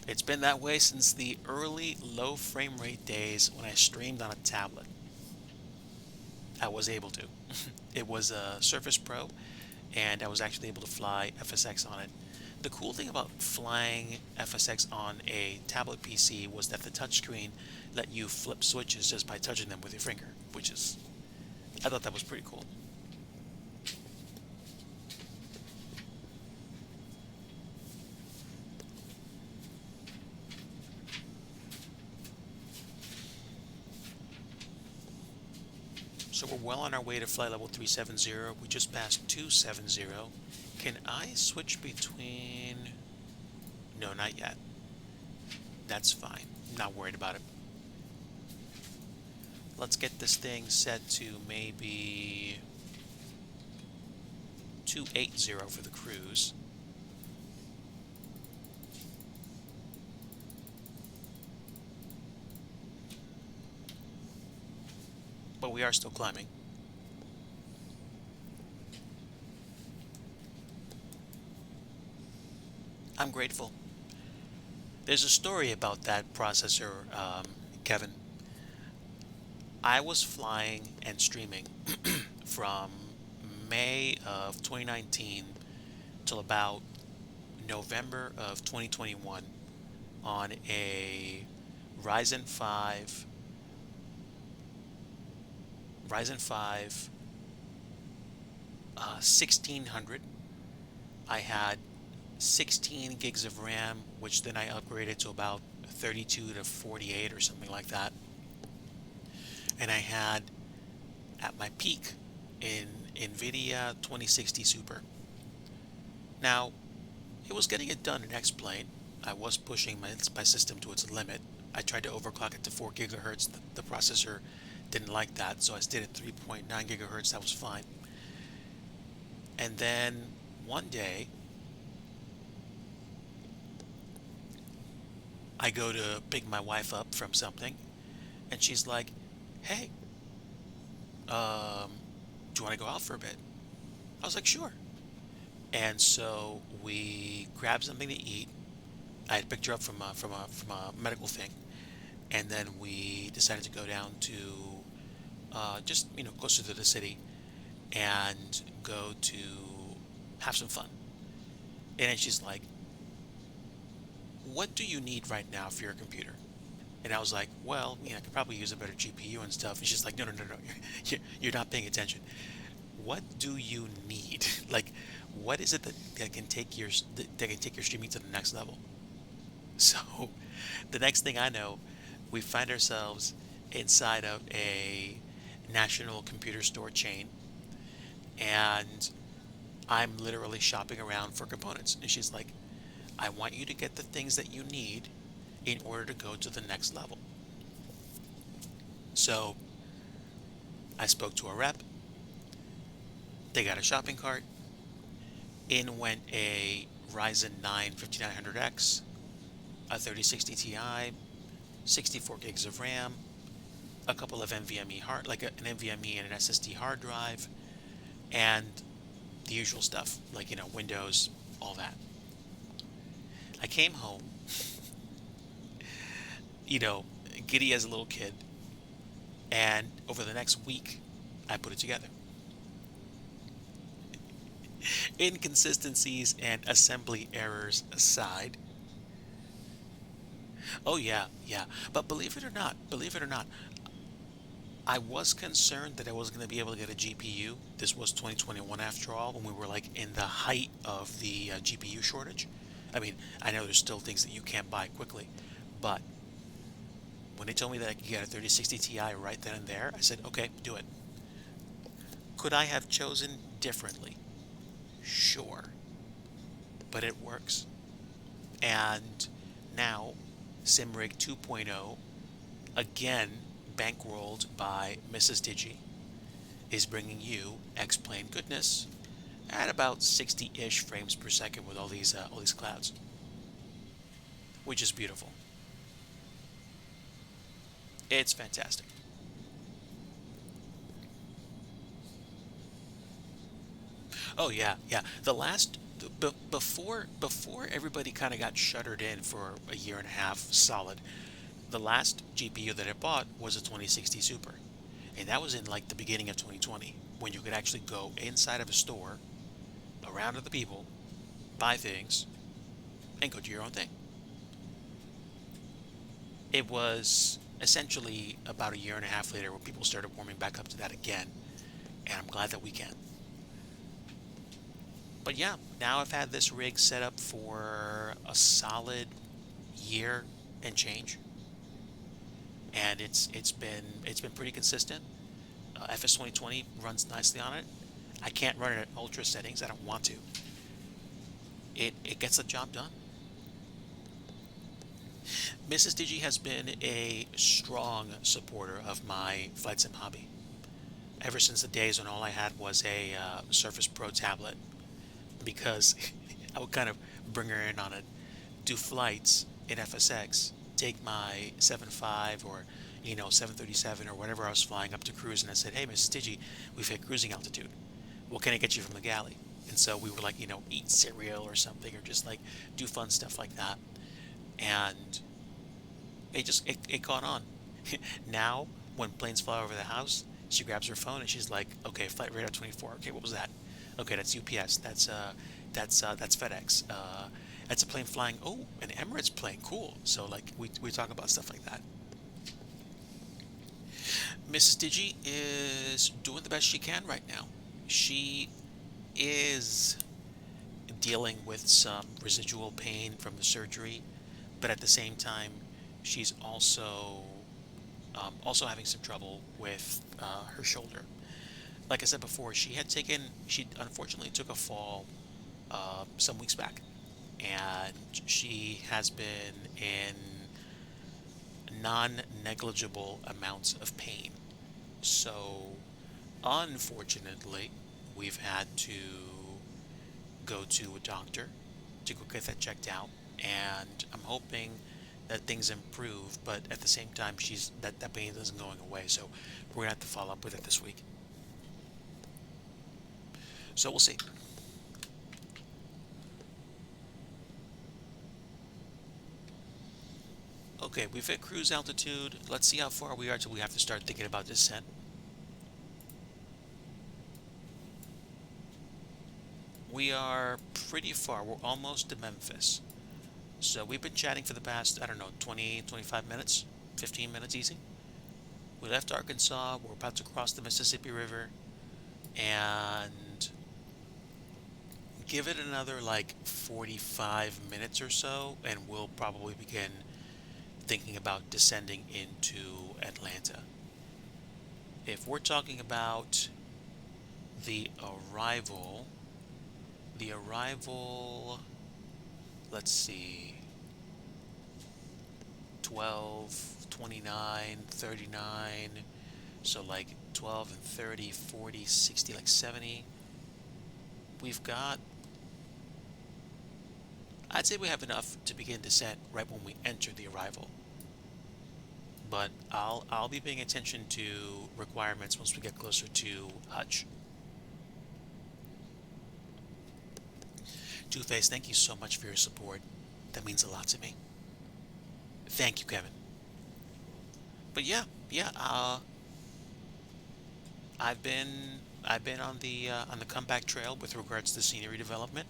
It's been that way since the early low frame rate days when I streamed on a tablet. I was able to. It was a Surface Pro, and I was actually able to fly FSX on it. The cool thing about flying FSX on a tablet PC was that the touchscreen let you flip switches just by touching them with your finger, which is, I thought that was pretty cool. So we're well on our way to flight level 370. We just passed 270. Can I switch between... No, not yet. That's fine. I'm not worried about it. Let's get this thing set to maybe 280 for the cruise. But we are still climbing. I'm grateful. There's a story about that processor, Kevin. I was flying and streaming from May of 2019 till about November of 2021 on a Ryzen 5 Ryzen 5 1600. I had 16 gigs of RAM, which then I upgraded to about 32 to 48 or something like that. And I had at my peak in NVIDIA 2060 Super. Now, it was getting it done in XPLANE. I was pushing my system to its limit. I tried to overclock it to 4 gigahertz. The processor didn't like that, so I stayed at 3.9 gigahertz. That was fine. And then one day, I go to pick my wife up from something, and she's like, "Hey, do you want to go out for a bit?" I was like, "Sure." And so we grabbed something to eat. I had picked her up from a medical thing, and then we decided to go down to just closer to the city and go to have some fun. And then she's like, "What do you need right now for your computer?" And I was like, "Well, I could probably use a better GPU and stuff." And she's like, "No, no, no, no, you're not paying attention. What do you need? Like, what is it that can take your streaming to the next level?" So, the next thing I know, we find ourselves inside of a national computer store chain, and I'm literally shopping around for components. And she's like, "I want you to get the things that you need in order to go to the next level." So I spoke to a rep. They got a shopping cart. In went a Ryzen 9 5900X, a 3060 Ti, 64 gigs of RAM, a couple of NVMe an NVMe and an SSD hard drive, and the usual stuff like Windows, all that. I came home, you know, giddy as a little kid, and over the next week, I put it together. Inconsistencies and assembly errors aside. Oh yeah, yeah. But believe it or not, I was concerned that I wasn't going to be able to get a GPU. This was 2021 after all, when we were like in the height of the GPU shortage. I mean, I know there's still things that you can't buy quickly, but when they told me that I could get a 3060 Ti right then and there, I said, "Okay, do it." Could I have chosen differently? Sure, but it works. And now, Simrig 2.0, again bankrolled by Mrs. Digi, is bringing you XPLANE goodness at about 60-ish frames per second with all these clouds, which is beautiful. It's fantastic. Oh yeah, yeah. The last before everybody kind of got shuttered in for a year and a half solid, the last GPU that I bought was a 2060 Super, and that was in like the beginning of 2020 when you could actually go inside of a store, around other people, buy things, and go do your own thing. It was essentially about a year and a half later when people started warming back up to that again, and I'm glad that we can. But yeah, now I've had this rig set up for a solid year and change, and it's been pretty consistent. FS 2020 runs nicely on it. I can't run it at ultra settings. I don't want to. It gets the job done. Mrs. Digi has been a strong supporter of my flight sim hobby ever since the days when all I had was a Surface Pro tablet, because I would kind of bring her in on it, do flights in FSX, take my 7.5 or 737 or whatever I was flying up to cruise, and I said, "Hey, Mrs. Digi, we've hit cruising altitude. What can I get you from the galley?" And so we were like, eat cereal or something, or just like do fun stuff like that. And it caught on. Now, when planes fly over the house, she grabs her phone and she's like, "Okay, flight radar 24. Okay, what was that? Okay, that's UPS. That's FedEx. That's a plane flying. Oh, an Emirates plane. Cool." So like we talk about stuff like that. Mrs. Digi is doing the best she can right now. She is dealing with some residual pain from the surgery, but at the same time, she's also having some trouble with her shoulder. Like I said before, she unfortunately took a fall some weeks back, and she has been in non-negligible amounts of pain. So, unfortunately, we've had to go to a doctor to go get that checked out, and I'm hoping that things improve. But at the same time, that pain isn't going away, so we're gonna have to follow up with it this week. So we'll see. Okay, we've hit cruise altitude. Let's see how far we are till we have to start thinking about descent. We are pretty far. We're almost to Memphis. So we've been chatting for the past, I don't know, 20, 25 minutes, 15 minutes easy. We left Arkansas. We're about to cross the Mississippi River, and give it another like 45 minutes or so, and we'll probably begin thinking about descending into Atlanta. If we're talking about the arrival, the arrival, let's see, 12, 29, 39, so like 12 and 30, 40, 60, like 70. We've got, I'd say we have enough to begin descent right when we enter the arrival. But I'll be paying attention to requirements once we get closer to Hutch. Two-Face, thank you so much for your support. That means a lot to me. Thank you, Kevin. But yeah. I've been on the comeback trail with regards to scenery development.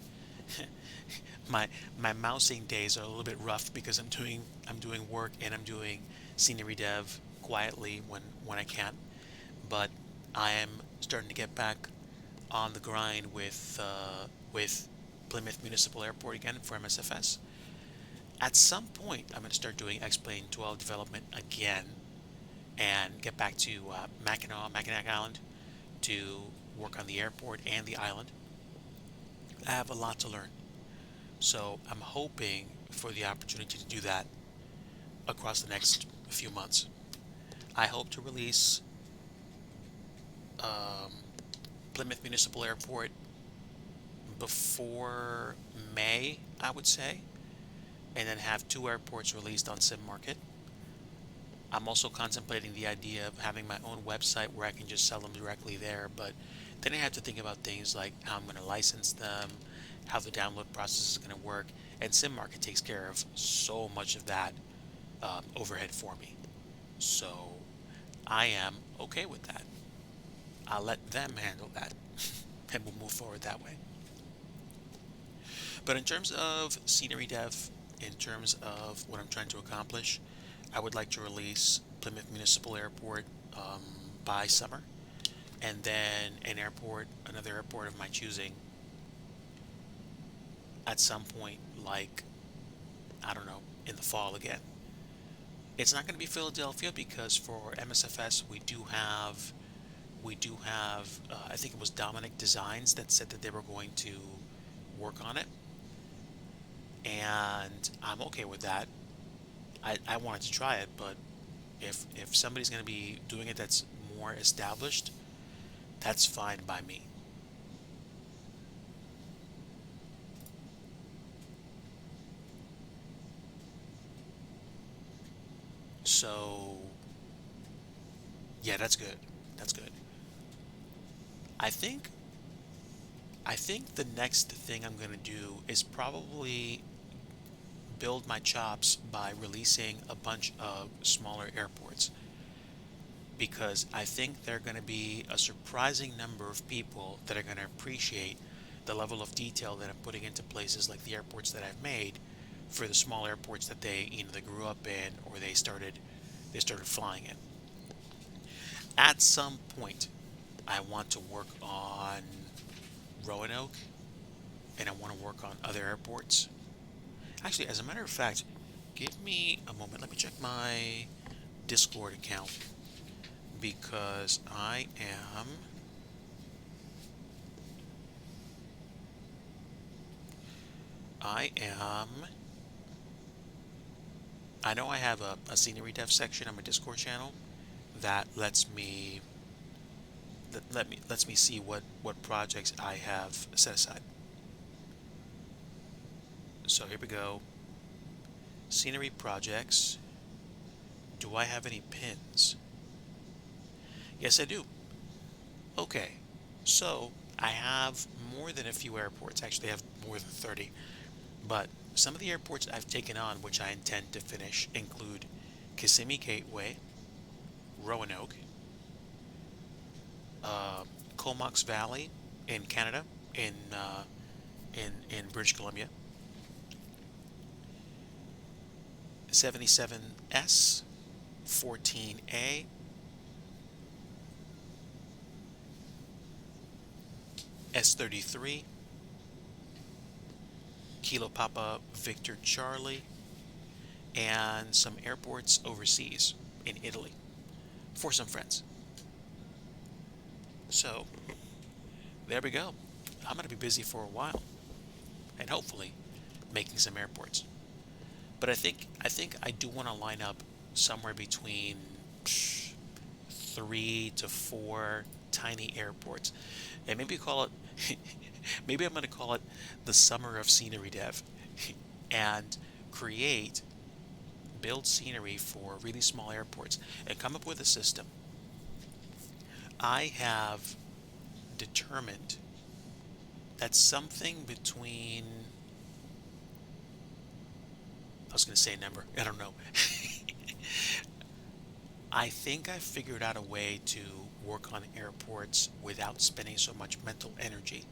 my my mousing days are a little bit rough because I'm doing work and I'm doing scenery dev quietly when I can. But I am starting to get back on the grind with Plymouth Municipal Airport again for MSFS. At some point, I'm going to start doing XPLANE 12 development again and get back to Mackinac Island to work on the airport and the island. I have a lot to learn. So I'm hoping for the opportunity to do that across the next few months. I hope to release um, Plymouth Municipal Airport before May, I would say, and then have two airports released on Sim Market. I'm also contemplating the idea of having my own website where I can just sell them directly there, but then I have to think about things like how I'm going to license them, how the download process is going to work, and Sim Market takes care of so much of that overhead for me. So I am okay with that. I'll let them handle that, and we'll move forward that way. But in terms of scenery dev, in terms of what I'm trying to accomplish, I would like to release Plymouth Municipal Airport by summer, and then another airport of my choosing, at some point, like, I don't know, in the fall again. It's not going to be Philadelphia because for MSFS we do have I think it was Dominic Designs that said that they were going to work on it, and I'm okay with that. I wanted to try it, but if somebody's going to be doing it that's more established, that's fine by me. So yeah, that's good. That's good. I think I think the next thing I'm gonna do is probably build my chops by releasing a bunch of smaller airports because I think there are going to be a surprising number of people that are going to appreciate the level of detail that I'm putting into places like the airports that I've made for the small airports that they either grew up in or they started flying in. At some point, I want to work on Roanoke and I want to work on other airports. Actually, as a matter of fact, give me a moment. Let me check my Discord account because I am I know I have a scenery dev section on my Discord channel that lets me see what projects I have set aside. So here we go. Scenery projects. Do I have any pins? Yes, I do. Okay. So I have more than a few airports. Actually, I have more than 30. But some of the airports I've taken on, which I intend to finish, include Kissimmee Gateway, Roanoke, uh, Comox Valley in Canada, in British Columbia, 77S, 14A, S33, Kilo Papa Victor Charlie, and some airports overseas in Italy for some friends. So there we go. I'm going to be busy for a while and hopefully making some airports. But I think I do want to line up somewhere between 3 to 4 tiny airports, and maybe call it. Maybe I'm going to call it the summer of scenery dev, and create build scenery for really small airports and come up with a system. I have determined that something between. I was going to say a number. I don't know. I think I figured out a way to work on airports without spending so much mental energy.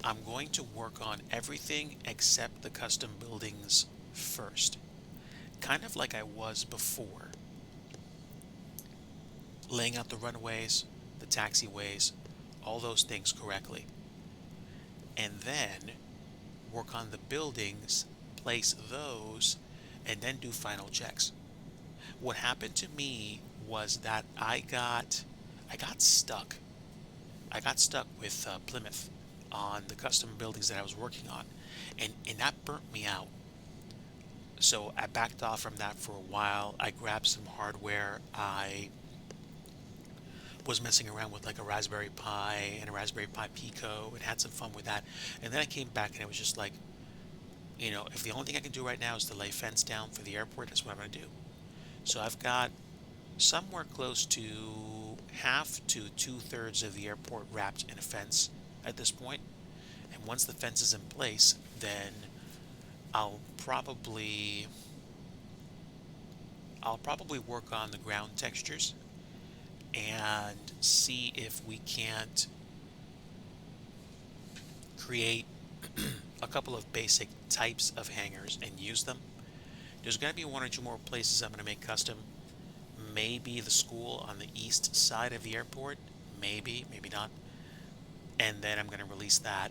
I'm going to work on everything except the custom buildings first, kind of like I was before, laying out the runways, the taxiways, all those things correctly, and then work on the buildings, place those, and then do final checks. What happened to me was that I got stuck. I got stuck with Plymouth on the custom buildings that I was working on, and that burnt me out. So I backed off from that for a while. I grabbed some hardware. I was messing around with like a Raspberry Pi and a Raspberry Pi Pico and had some fun with that. And then I came back and it was just like, if the only thing I can do right now is to lay fence down for the airport, that's what I'm going to do. So I've got somewhere close to half to 2/3 of the airport wrapped in a fence at this point. And once the fence is in place, then I'll probably I'll probably work on the ground textures and see if we can't create a couple of basic types of hangars and use them. There's going to be 1 or 2 more places I'm going to make custom. Maybe the school on the east side of the airport. Maybe, maybe not. And then I'm going to release that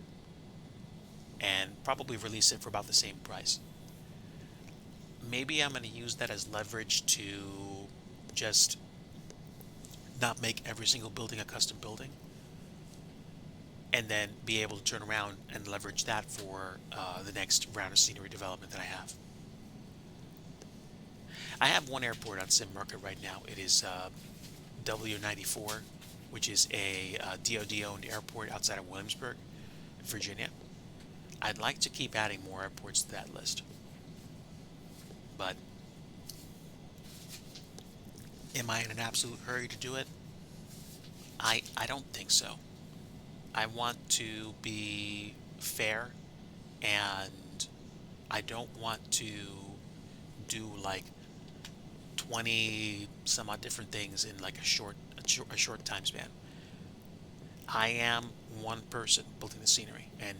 and probably release it for about the same price. Maybe I'm going to use that as leverage to just not make every single building a custom building, and then be able to turn around and leverage that for the next round of scenery development that I have. I have one airport on Sim Market right now. It is W94, which is a DoD-owned airport outside of Williamsburg, Virginia. I'd like to keep adding more airports to that list, but am I in an absolute hurry to do it? I don't think so. I want to be fair, and I don't want to do like 20 some odd different things in like a short time span. I am one person building the scenery, and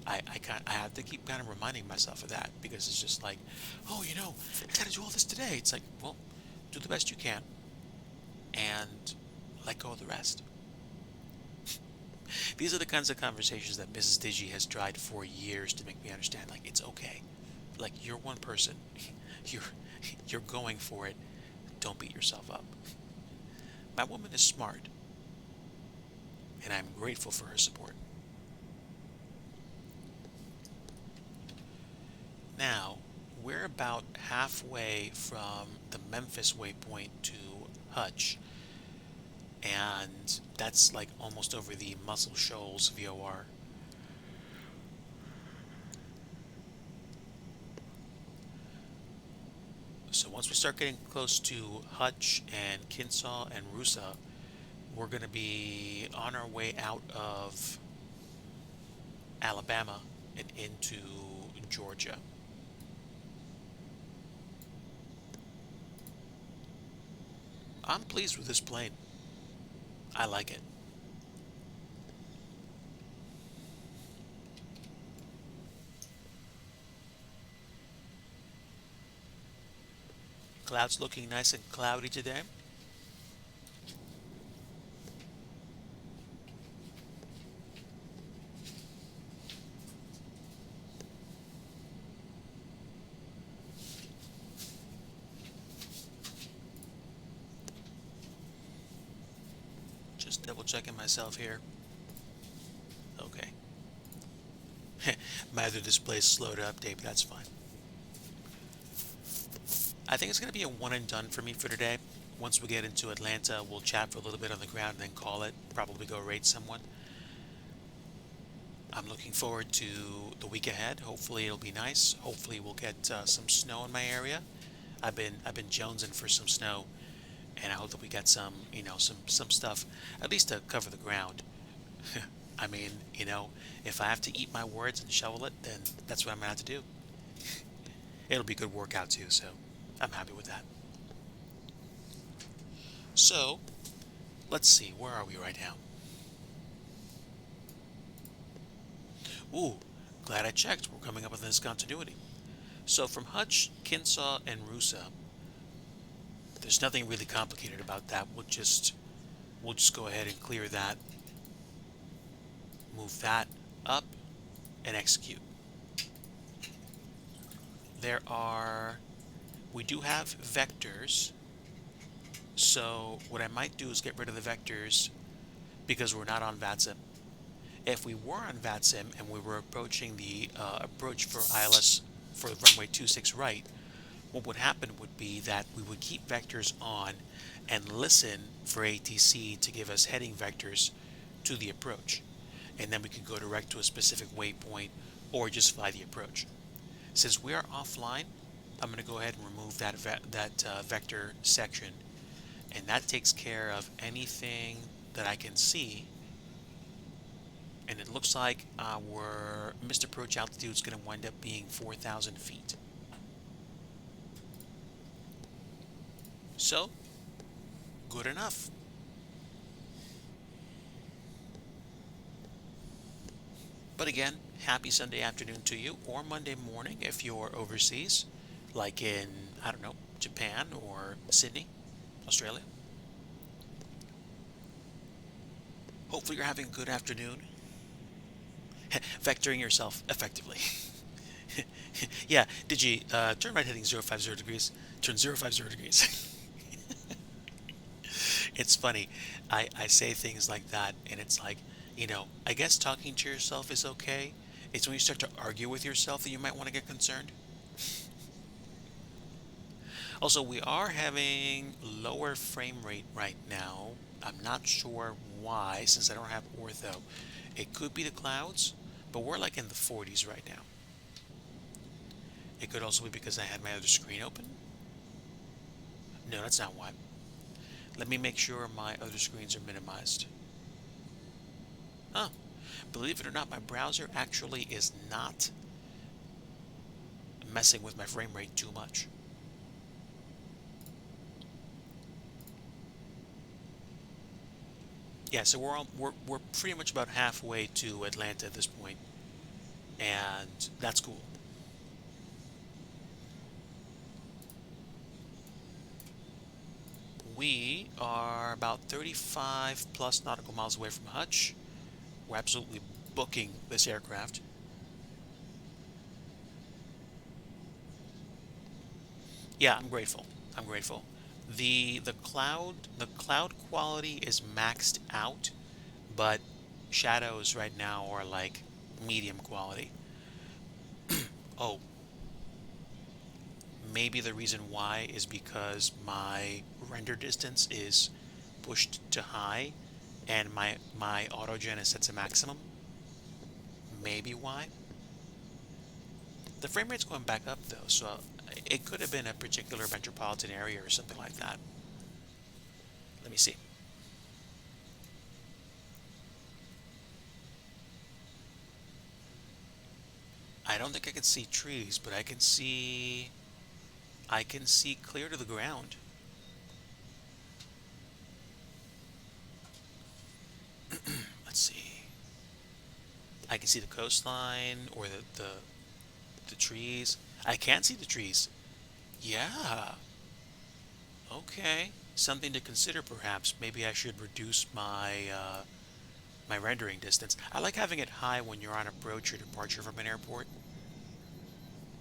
I have to keep kind of reminding myself of that because it's just like, oh, I got to do all this today. It's like, well, do the best you can and let go of the rest. These are the kinds of conversations that Mrs. Digi has tried for years to make me understand. Like, it's okay. Like, you're one person. You're you're going for it. Don't beat yourself up. My woman is smart, and I'm grateful for her support. Now, we're about halfway from the Memphis waypoint to Hutch, and that's like almost over the Muscle Shoals VOR. So once we start getting close to Hutch and Kinsaw and Rusa, we're going to be on our way out of Alabama and into Georgia. I'm pleased with this plane. I like it. Clouds looking nice and cloudy today. Just double checking myself here. Okay. My other display is slow to update, but that's fine. I think it's going to be a one and done for me for today. Once we get into Atlanta, we'll chat for a little bit on the ground and then call it. Probably go raid someone. I'm looking forward to the week ahead. Hopefully it'll be nice. Hopefully we'll get some snow in my area. I've been jonesing for some snow, and I hope that we get some some stuff at least to cover the ground. I mean, if I have to eat my words and shovel it, then that's what I'm gonna have to do. It'll be a good workout too, so I'm happy with that. So let's see, where are we right now? Ooh, glad I checked. We're coming up with this continuity. So from Hutch, Kinsaw, and Rusa, there's nothing really complicated about that. We'll just go ahead and clear that, move that up, and execute. We do have vectors, so what I might do is get rid of the vectors because we're not on VATSIM. If we were on VATSIM and we were approaching the approach for ILS for runway 26 right, what would happen would be that we would keep vectors on and listen for ATC to give us heading vectors to the approach. And then we could go direct to a specific waypoint or just fly the approach. Since we are offline, I'm going to go ahead and remove that vector section, and that takes care of anything that I can see. And it looks like our missed approach altitude is going to wind up being 4,000 feet. So, good enough. But again, happy Sunday afternoon to you, or Monday morning if you're overseas, like in, I don't know, Japan or Sydney, Australia. Hopefully you're having a good afternoon. Vectoring yourself effectively. Yeah, Digi, turn right heading 050 degrees, turn 050 degrees. It's funny. I say things like that, and it's like, I guess talking to yourself is okay. It's when you start to argue with yourself that you might want to get concerned. Also, we are having lower frame rate right now. I'm not sure why, since I don't have ortho. It could be the clouds, but we're like in the 40s right now. It could also be because I had my other screen open. No, that's not why. Let me make sure my other screens are minimized. Huh. Believe it or not, my browser actually is not messing with my frame rate too much. Yeah, so we're pretty much about halfway to Atlanta at this point, and that's cool. We are about 35 plus nautical miles away from Hutch. We're absolutely booking this aircraft. Yeah, I'm grateful. I'm grateful. The cloud quality is maxed out, but shadows right now are like medium quality. Oh, maybe the reason why is because my render distance is pushed to high and my autogen is set to maximum. Maybe why. The frame rate's going back up though, so it could have been a particular metropolitan area or something like that. Let me see. I don't think I can see trees, but I can see clear to the ground. Let's see. I can see the coastline or the trees. I can see the trees. Yeah. Okay. Something to consider perhaps. Maybe I should reduce my rendering distance. I like having it high when you're on approach or departure from an airport.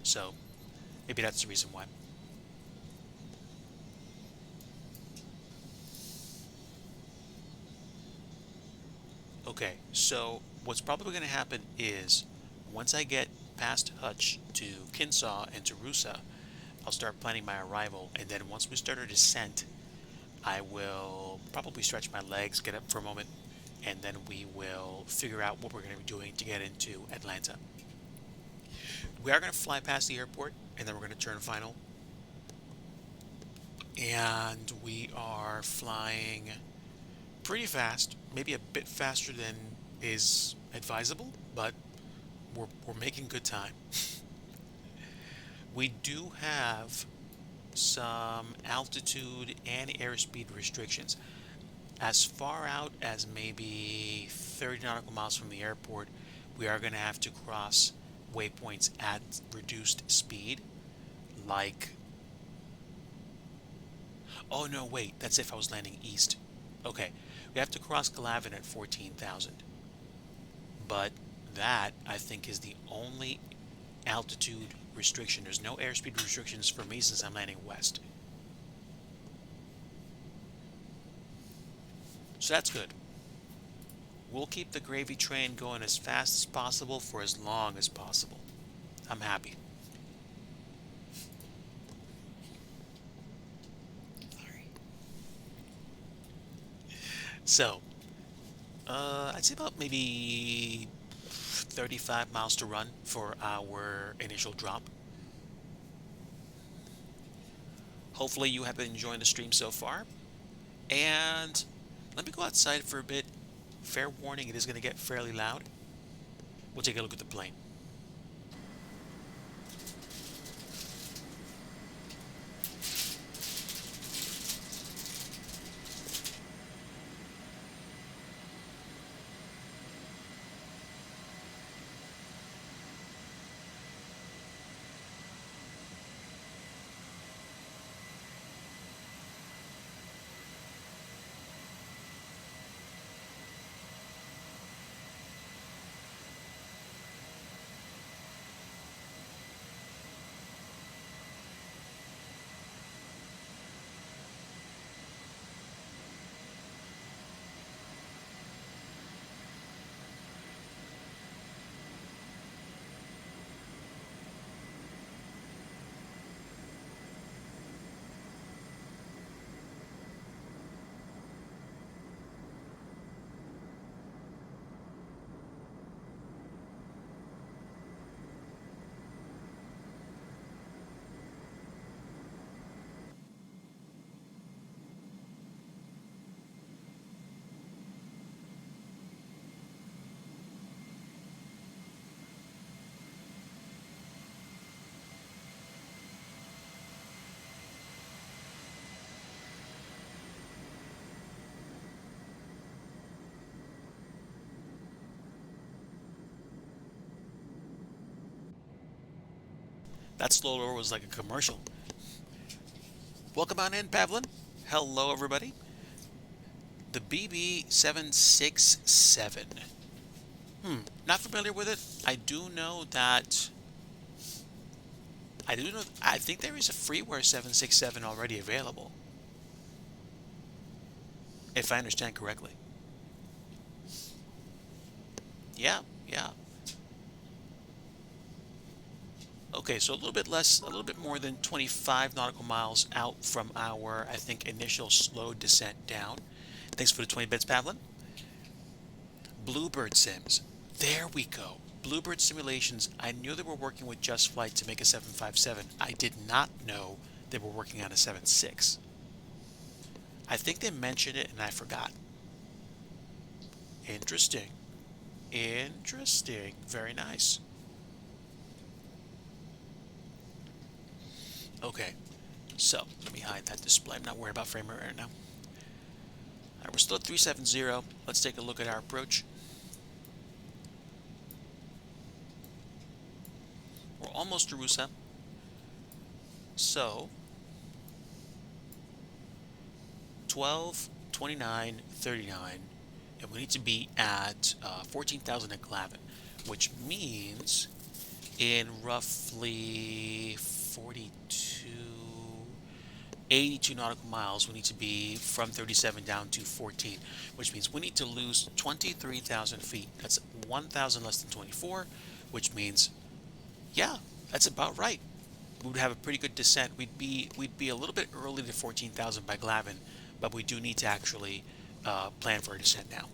So maybe that's the reason why. Okay, so what's probably going to happen is once I get past Hutch to Kinsaw and to Rusa, I'll start planning my arrival. And then once we start our descent, I will probably stretch my legs, get up for a moment, and then we will figure out what we're going to be doing to get into Atlanta. We are going to fly past the airport, and then we're going to turn final. And we are flying pretty fast, maybe a bit faster than is advisable, but we're making good time. We do have some altitude and airspeed restrictions. As far out as maybe 30 nautical miles from the airport, we are going to have to cross waypoints at reduced speed. Like, oh no, wait, that's if I was landing east. Okay, we have to cross Galavin at 14,000. But that, I think, is the only altitude restriction. There's no airspeed restrictions for me since I'm landing west. So that's good. We'll keep the gravy train going as fast as possible for as long as possible. I'm happy. Sorry. So, I'd say about maybe 35 miles to run for our initial drop. Hopefully, you have been enjoying the stream so far. And let me go outside for a bit. Fair warning, it is going to get fairly loud. We'll take a look at the plane. That slow roar was like a commercial. Welcome on in, Pavlin. Hello, everybody. The BB767. Not familiar with it. I think there is a freeware 767 already available, if I understand correctly. Yeah, yeah. Okay, so a little bit less, a little bit more than 25 nautical miles out from our, I think, initial slow descent down. Thanks for the 20 bits, Pavlin. Bluebird Sims. There we go. Bluebird Simulations. I knew they were working with Just Flight to make a 757. I did not know they were working on a 76. I think they mentioned it and I forgot. Interesting. Interesting. Very nice. Okay, so let me hide that display. I'm not worried about frame rate right now. All right, we're still at 370. Let's take a look at our approach. We're almost to Rusa. So, 12, 29, 39, and we need to be at 14,000 at Glavin, which means in roughly 82 nautical miles, we need to be from 37 down to 14, which means we need to lose 23,000 feet. That's 1,000 less than 24, which means, yeah, that's about right. We would have a pretty good descent. We'd be a little bit early to 14,000 by Glavin, but we do need to actually plan for a descent now.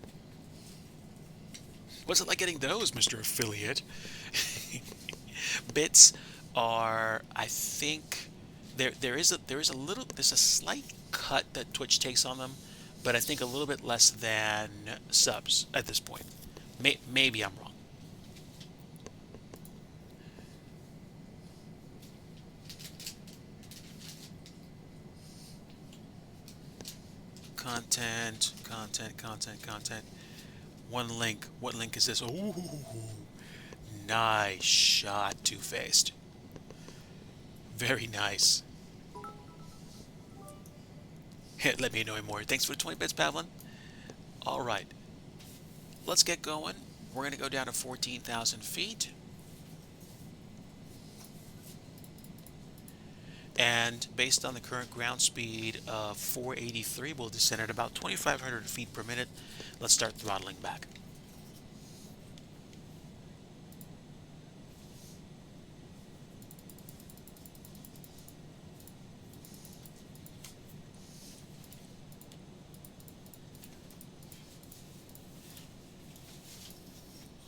What's it like getting those, Mr. Affiliate? Bits are, I think, there's a slight cut that Twitch takes on them, but I think a little bit less than subs at this point. Maybe I'm wrong. Content. One link. What link is this? Ooh, nice shot, Two-Faced. Very nice. Let me know more. Thanks for the 20 bits, Pavlin. All right, let's get going. We're going to go down to 14,000 feet. And based on the current ground speed of 483, we'll descend at about 2,500 feet per minute. Let's start throttling back.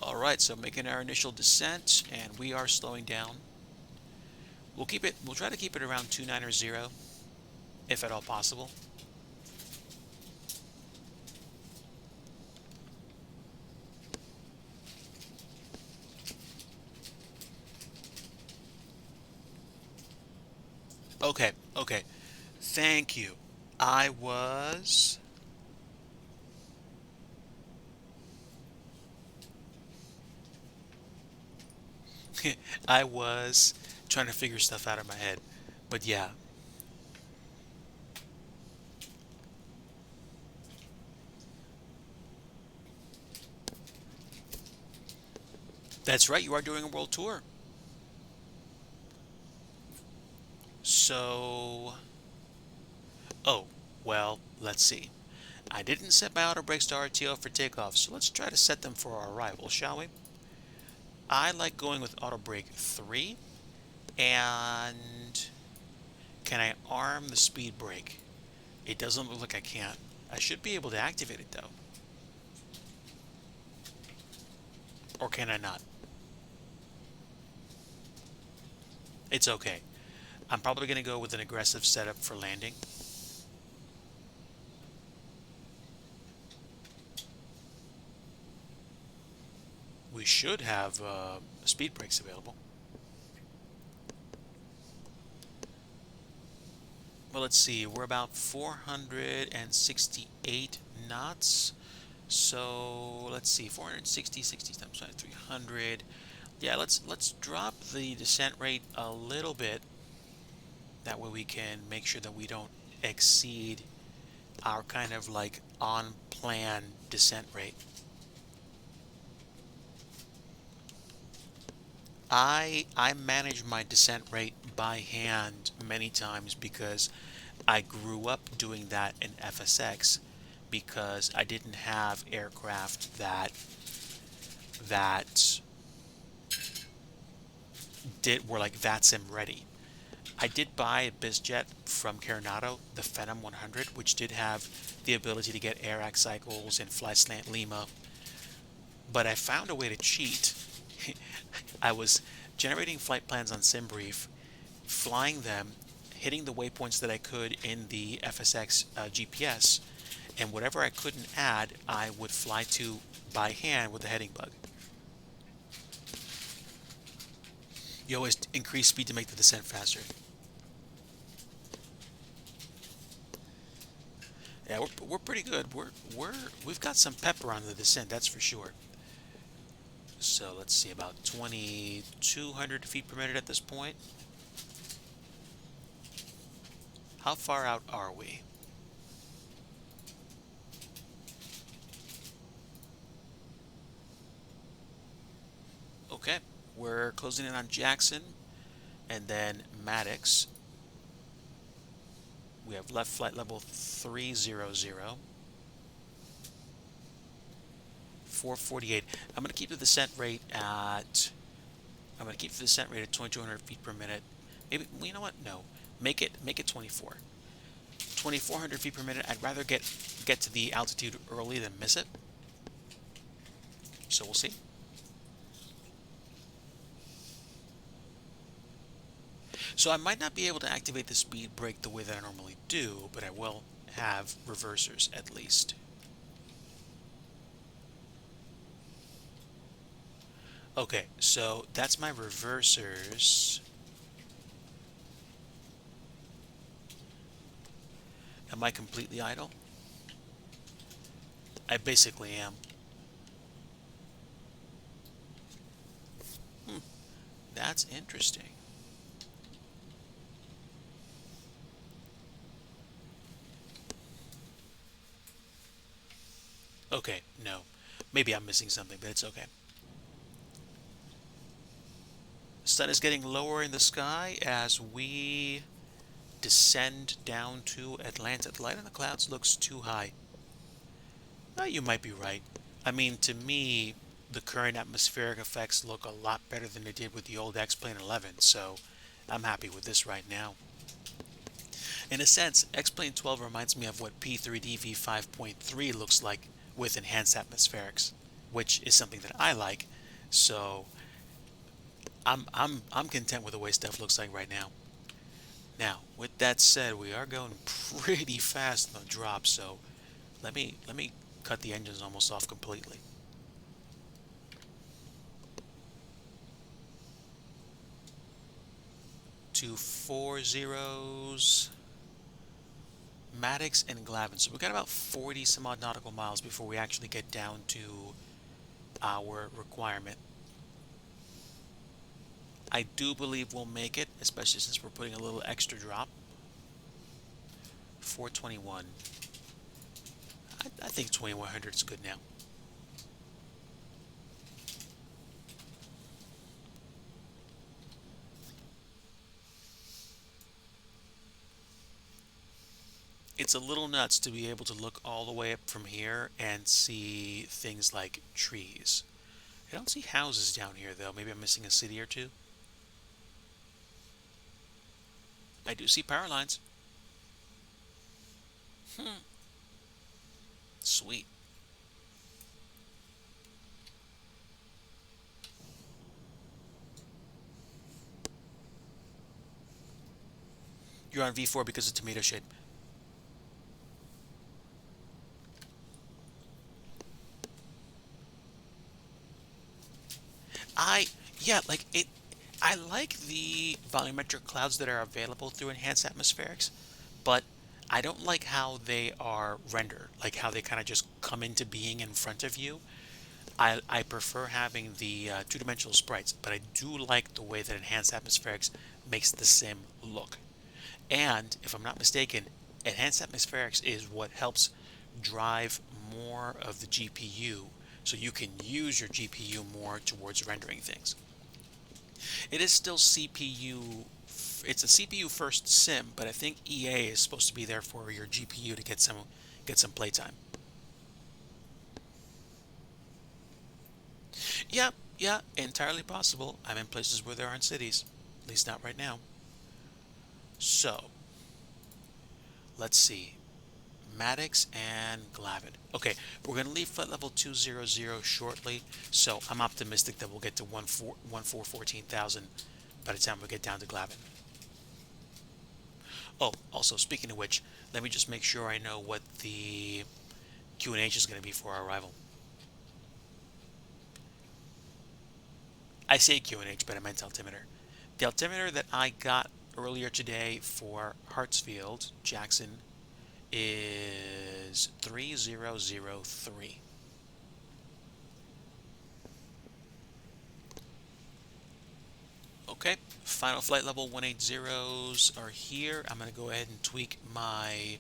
All right, so making our initial descent, and we are slowing down. We'll try to keep it around 290, if at all possible. Okay. Thank you. I was trying to figure stuff out in my head. But yeah. That's right, you are doing a world tour. So, oh, well, let's see. I didn't set my auto brakes to RTO for takeoff, so let's try to set them for our arrival, shall we? I like going with auto brake 3, and can I arm the speed brake? It doesn't look like I can. I should be able to activate it though. Or can I not? It's okay. I'm probably going to go with an aggressive setup for landing. We should have speed brakes available. Well, let's see. We're about 468 knots. So let's see. 460 times 300. Yeah, let's drop the descent rate a little bit. That way we can make sure that we don't exceed our kind of like on plan descent rate. I manage my descent rate by hand many times because I grew up doing that in FSX because I didn't have aircraft that did were like VATSIM ready. I did buy a BizJet from Coronado, the Phenom 100, which did have the ability to get AirAC cycles and fly slant Lima, but I found a way to cheat. I was generating flight plans on SimBrief, flying them, hitting the waypoints that I could in the FSX GPS, and whatever I couldn't add, I would fly to by hand with the heading bug. You always increase speed to make the descent faster. Yeah, we're pretty good. We've got some pepper on the descent, that's for sure. So let's see, about 2,200 feet per minute at this point. How far out are we? Okay, we're closing in on Jackson, and then Maddox. We have left flight level 300. 448. I'm going to keep the descent rate at. I'm going to keep the descent rate at 2,200 feet per minute. Maybe, well, you know what? No, make it 24. 2,400 feet per minute. I'd rather get to the altitude early than miss it. So we'll see. So I might not be able to activate the speed brake the way that I normally do, but I will have reversers at least. Okay, so that's my reversers. Am I completely idle? I basically am. That's interesting. Okay, no. Maybe I'm missing something, but it's okay. Sun is getting lower in the sky as we descend down to Atlanta. The light in the clouds looks too high. You might be right. I mean, to me, the current atmospheric effects look a lot better than they did with the old XPLANE 11, so I'm happy with this right now. In a sense, XPLANE 12 reminds me of what P3DV 5.3 looks like with enhanced atmospherics, which is something that I like. So I'm content with the way stuff looks like right now. Now, with that said, we are going pretty fast on the drop, so let me cut the engines almost off completely. To 40s, Maddox and Glavin. So we've got about 40 some odd nautical miles before we actually get down to our requirement. I do believe we'll make it, especially since we're putting a little extra drop. 421. I think 2100 is good now. It's a little nuts to be able to look all the way up from here and see things like trees. I don't see houses down here though. Maybe I'm missing a city or two. I do see power lines. Sweet. You're on V4 because of tomato shade. Yeah, like it. I like the volumetric clouds that are available through enhanced atmospherics, but I don't like how they are rendered, like how they kind of just come into being in front of you. I prefer having the two-dimensional sprites, but I do like the way that enhanced atmospherics makes the sim look. And if I'm not mistaken, enhanced atmospherics is what helps drive more of the GPU, so you can use your GPU more towards rendering things. It is still CPU. It's a CPU first sim, but I think EA is supposed to be there for your GPU to get some playtime. Yeah, yeah, entirely possible. I'm in places where there aren't cities, at least not right now. So let's see. Maddox and Glavin. Okay, we're going to leave flight level 200 shortly, so I'm optimistic that we'll get to 14,000 by the time we get down to Glavin. Oh, also, speaking of which, let me just make sure I know what the QNH is going to be for our arrival. I say QNH, but I meant altimeter. The altimeter that I got earlier today for Hartsfield, Jackson, is 3003. Okay, final flight level 180s are here. I'm going to go ahead and tweak my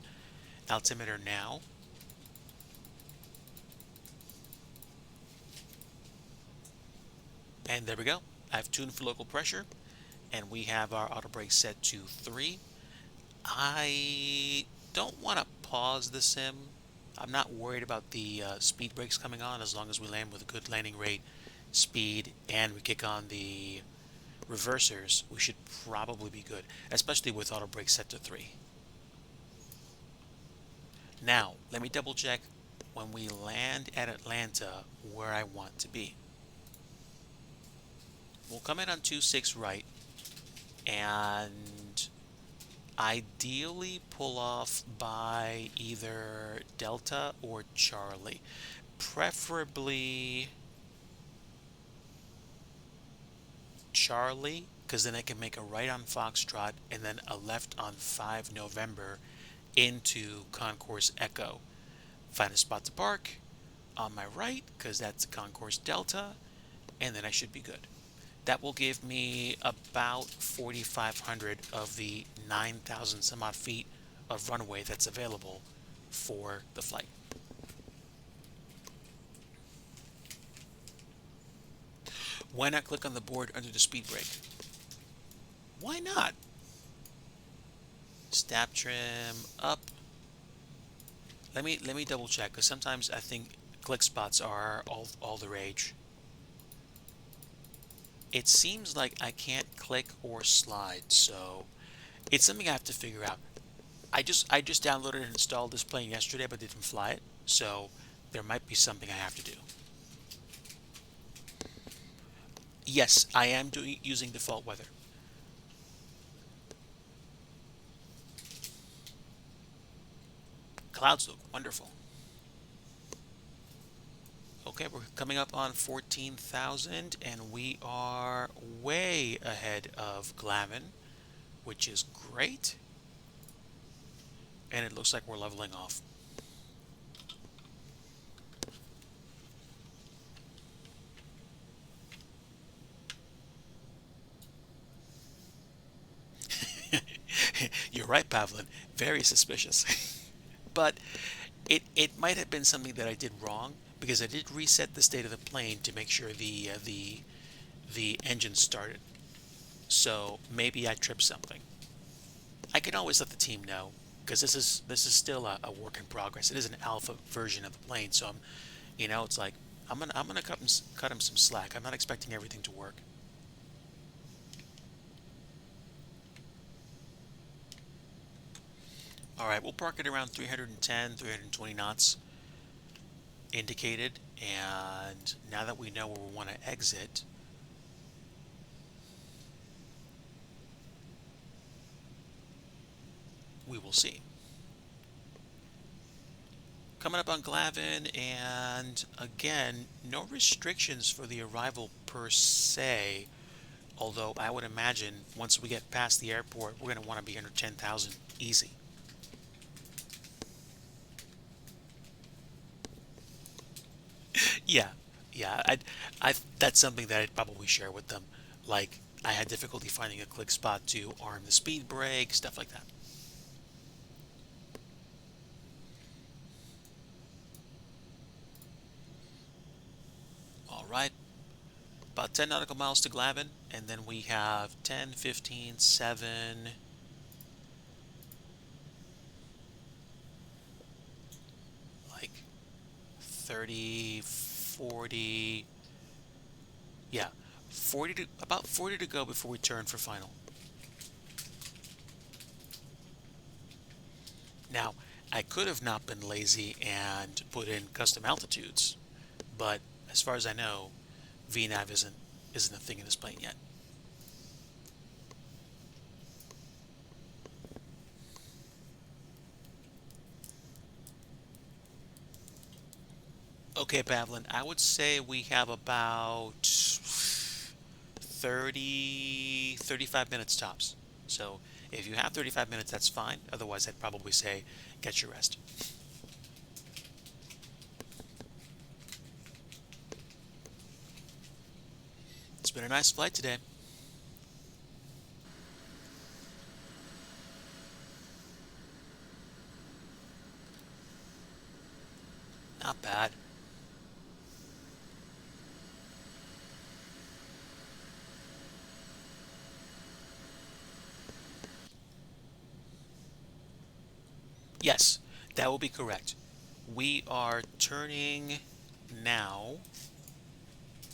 altimeter now. And there we go. I've tuned for local pressure, and we have our auto brake set to 3. I don't want to pause the sim. I'm not worried about the speed brakes coming on as long as we land with a good landing rate, speed, and we kick on the reversers. We should probably be good, especially with auto brake set to 3. Now, let me double check when we land at Atlanta where I want to be. We'll come in on 26 right and ideally pull off by either Delta or Charlie. Preferably Charlie, because then I can make a right on Foxtrot and then a left on 5 November into Concourse Echo. Find a spot to park on my right, because that's Concourse Delta, and then I should be good. That will give me about 4,500 of the 9,000 some odd feet of runway that's available for the flight. Why not click on the board under the speed brake? Why not? Stab trim up. Let me double check, because sometimes I think click spots are all the rage. It seems like I can't click or slide, so it's something I have to figure out. I just downloaded and installed this plane yesterday, but didn't fly it, so there might be something I have to do. Yes, I am using default weather. Clouds look wonderful. Okay, we're coming up on 14,000, and we are way ahead of Glavin, which is great. And it looks like we're leveling off. You're right, Pavlin. Very suspicious. But it might have been something that I did wrong, because I did reset the state of the plane to make sure the engine started. So maybe I tripped something. I can always let the team know, because this is still a work in progress. It is an alpha version of the plane, so it's like I'm gonna cut him some slack. I'm not expecting everything to work. All right, we'll park it around 310, 320 knots indicated, and now that we know where we want to exit, we will see. Coming up on Glavin, and again, no restrictions for the arrival per se, although I would imagine once we get past the airport, we're going to want to be under 10,000 easy. Yeah, Yeah, that's something that I'd probably share with them. Like, I had difficulty finding a click spot to arm the speed brake, stuff like that. All right, about 10 nautical miles to Glavin, and then we have 10, 15, 7, like 30, 40. Yeah, 40 to about 40 to go before we turn for final. Now, I could have not been lazy and put in custom altitudes, but as far as I know, VNav isn't a thing in this plane yet. Okay, Pavlin, I would say we have about 30, 35 minutes tops. So if you have 35 minutes, that's fine. Otherwise, I'd probably say get your rest. It's been a nice flight today. Not bad. Yes, that will be correct. We are turning now,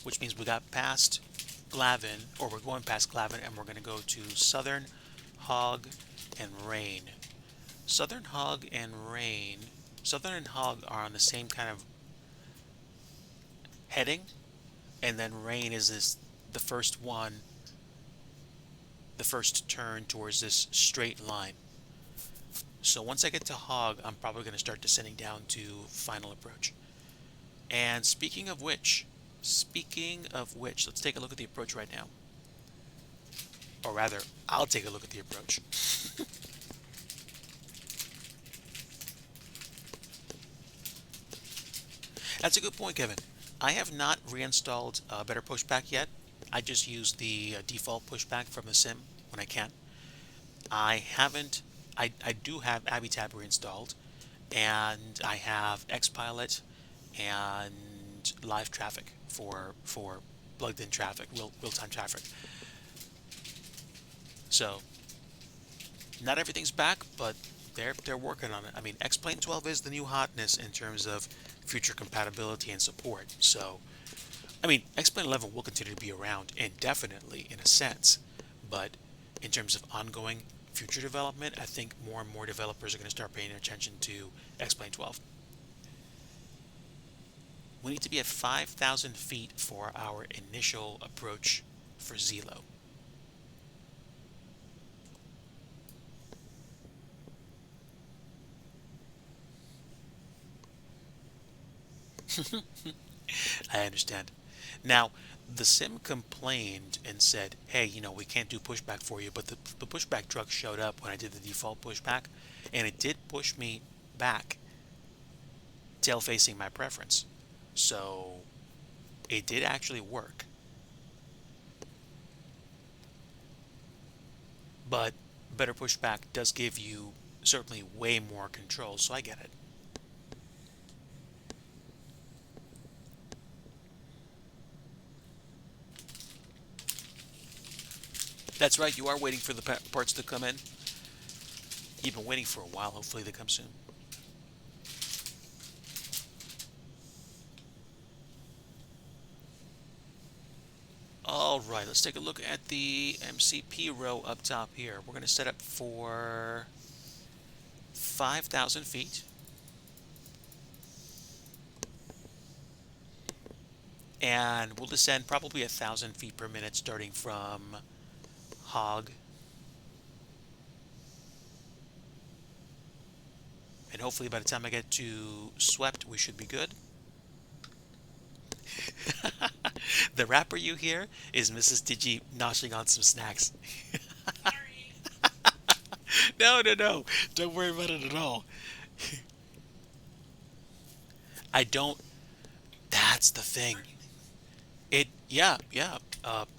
which means we got past Glavin, or we're going past Glavin, and we're going to go to Southern Hog and Rain. Southern Hog and Rain, Southern and Hog are on the same kind of heading, and then Rain is the first one, the first turn towards this straight line. So once I get to Hog, I'm probably going to start descending down to final approach. And speaking of which, let's take a look at the approach right now. Or rather, I'll take a look at the approach. That's a good point, Kevin. I have not reinstalled Better Pushback yet. I just use the default pushback from the sim when I can. I haven't. I do have AbiTab reinstalled, and I have XPilot and live traffic for plugged in traffic, real time traffic. So not everything's back, but they're working on it. I mean, XPLANE 12 is the new hotness in terms of future compatibility and support. So, I mean, XPLANE 11 will continue to be around indefinitely in a sense, but in terms of ongoing future development, I think more and more developers are going to start paying attention to XPLANE 12. We need to be at 5,000 feet for our initial approach for Zelo. I understand. Now, the sim complained and said, hey, we can't do pushback for you, but the pushback truck showed up when I did the default pushback, and it did push me back, tail facing my preference. So, it did actually work. But better pushback does give you certainly way more control, so I get it. That's right, you are waiting for the parts to come in. You've been waiting for a while, hopefully they come soon. Alright, let's take a look at the MCP row up top here. We're going to set up for 5,000 feet. And we'll descend probably 1,000 feet per minute starting from Hog. And hopefully by the time I get to Swept, we should be good. The rapper you hear is Mrs. Digi noshing on some snacks. No, no, no. Don't worry about it at all. I don't. That's the thing. Yeah, yeah.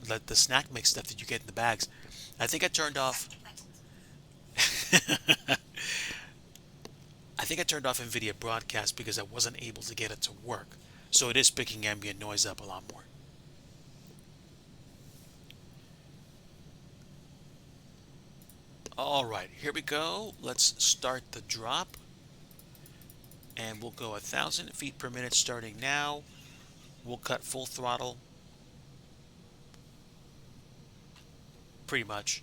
The snack mix stuff that you get in the bags. I think I turned off. I think I turned off NVIDIA Broadcast because I wasn't able to get it to work. So it is picking ambient noise up a lot more. All right, here we go. Let's start the drop. And we'll go 1,000 feet per minute starting now. We'll cut full throttle. Pretty much.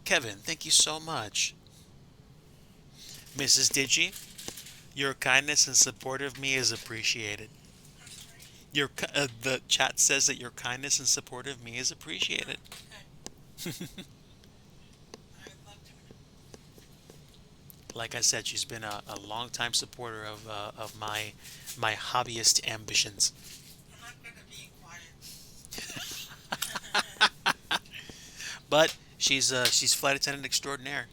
Kevin, thank you so much. Mrs. Digi, your kindness and support of me is appreciated. The chat says that your kindness and support of me is appreciated. Like I said, she's been a long-time supporter of my hobbyist ambitions. But she's flight attendant extraordinaire.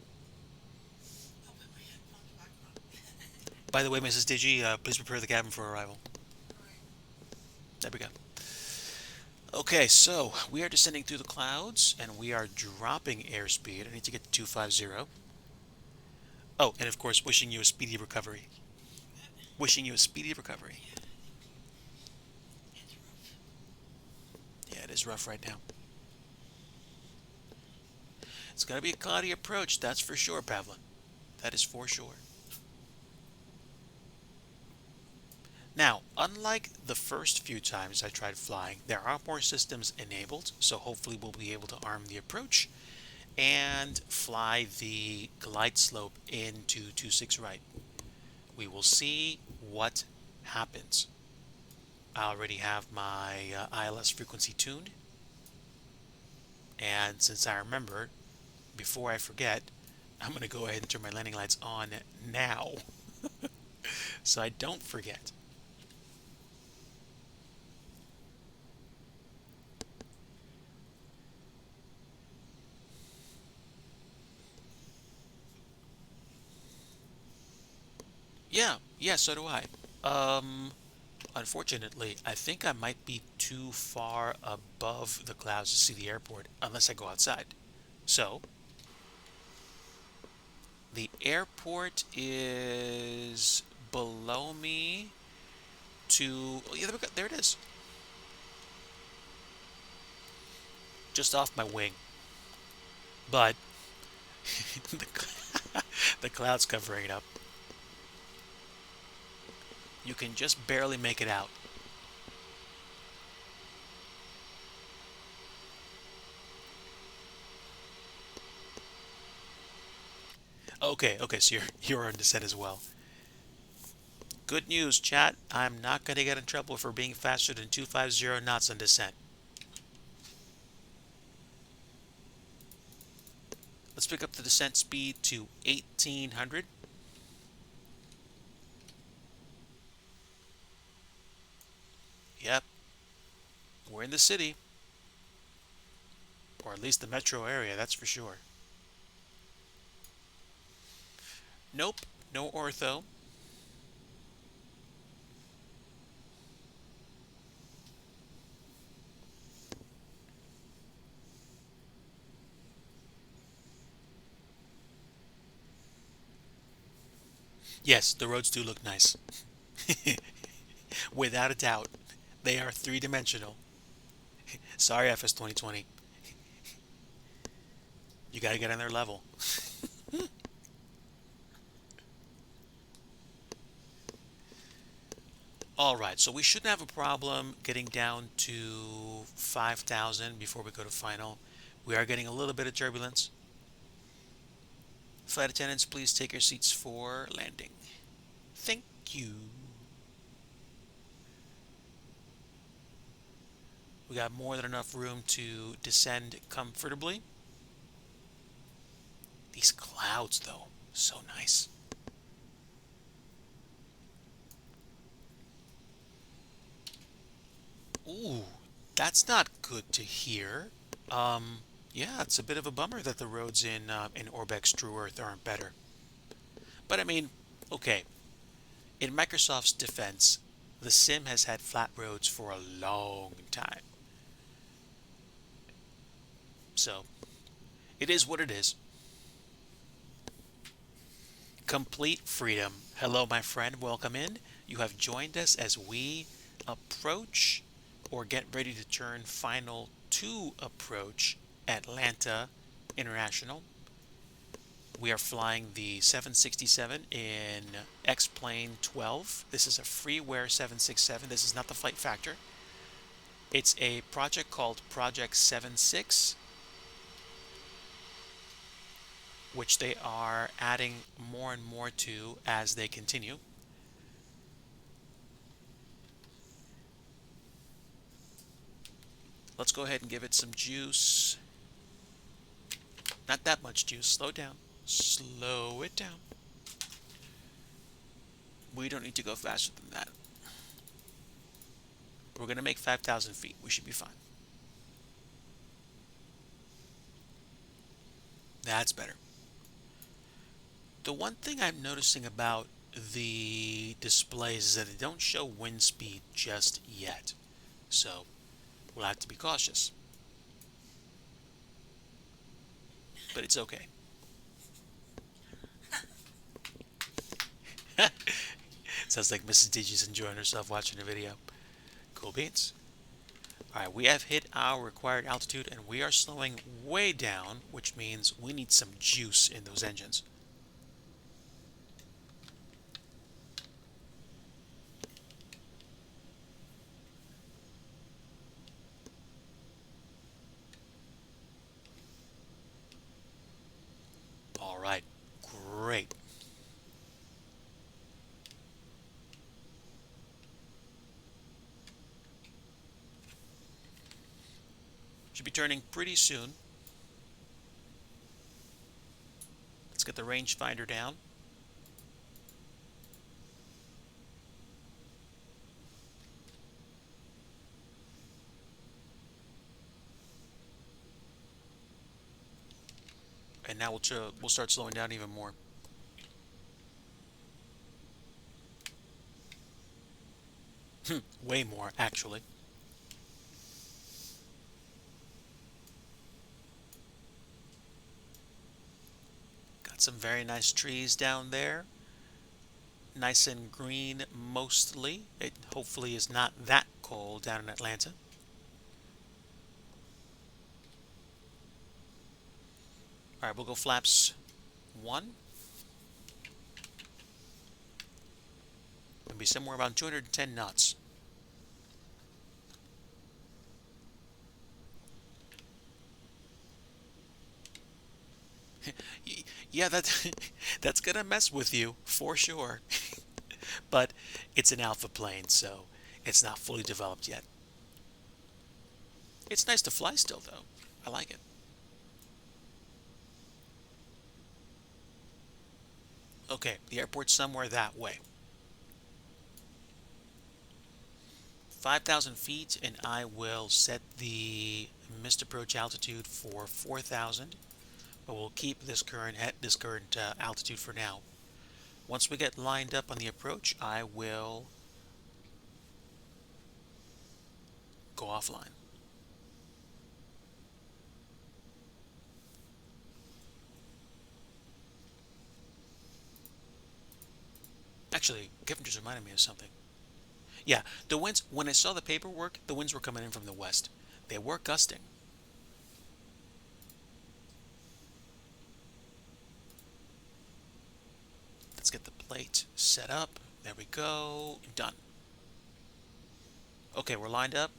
By the way, Mrs. Digi, please prepare the cabin for arrival. There we go. Okay, so we are descending through the clouds and we are dropping airspeed. I need to get to 250. Oh, and of course, wishing you a speedy recovery. Wishing you a speedy recovery. Yeah, it is rough right now. It's going to be a cloudy approach, that's for sure, Pavlin. That is for sure. Now, unlike the first few times I tried flying, there are more systems enabled, so hopefully we'll be able to arm the approach and fly the glide slope into 26 right. We will see what happens. I already have my ILS frequency tuned, and since I remember, before I forget, I'm going to go ahead and turn my landing lights on now so I don't forget. Yeah, so do I. Unfortunately, I think I might be too far above the clouds to see the airport unless I go outside. So, the airport is below me to. Oh, yeah, there it is. Just off my wing. But the, the cloud's covering it up. You can just barely make it out. Okay, so you're on descent as well. Good news, chat. I'm not going to get in trouble for being faster than 250 knots on descent. Let's pick up the descent speed to 1800. Yep, we're in the city. Or at least the metro area, that's for sure. Nope, no ortho. Yes, the roads do look nice. Without a doubt. They are three-dimensional. Sorry, FS 2020. You gotta get on their level. Alright, so we shouldn't have a problem getting down to 5,000 before we go to final. We are getting a little bit of turbulence. Flight attendants, please take your seats for landing. Thank you. We got more than enough room to descend comfortably. These clouds, though, so nice. Ooh, that's not good to hear. Yeah, it's a bit of a bummer that the roads in Orbex True Earth aren't better. But I mean, okay, in Microsoft's defense, the sim has had flat roads for a long time. So, it is what it is. Complete freedom. Hello, my friend. Welcome in. You have joined us as we approach or get ready to turn final to approach Atlanta International. We are flying the 767 in XPLANE 12. This is a freeware 767. This is not the flight factor. It's a project called Project 76, which they are adding more and more to as they continue. Let's go ahead and give it some juice. Not that much juice. Slow down. Slow it down. We don't need to go faster than that. We're going to make 5,000 feet. We should be fine. That's better. The one thing I'm noticing about the displays is that they don't show wind speed just yet. So we'll have to be cautious. But it's okay. Sounds like Mrs. Digi's enjoying herself watching the video. Cool beans. Alright, we have hit our required altitude and we are slowing way down, which means we need some juice in those engines. Alright, great. Should be turning pretty soon. Let's get the rangefinder down. And now we'll start slowing down even more. Way more, actually. Got some very nice trees down there. Nice and green mostly. It hopefully is not that cold down in Atlanta. Alright, we'll go flaps 1. It'll be somewhere around 210 knots. Yeah, that's gonna mess with you for sure. But it's an alpha plane, so it's not fully developed yet. It's nice to fly still, though. I like it. Okay, the airport's somewhere that way. 5,000 feet, and I will set the missed approach altitude for 4,000. But we'll keep this current altitude for now. Once we get lined up on the approach, I will go offline. Actually, Kevin just reminded me of something. Yeah, the winds, when I saw the paperwork, the winds were coming in from the west. They were gusting. Let's get the plate set up. There we go. Done. Okay, we're lined up.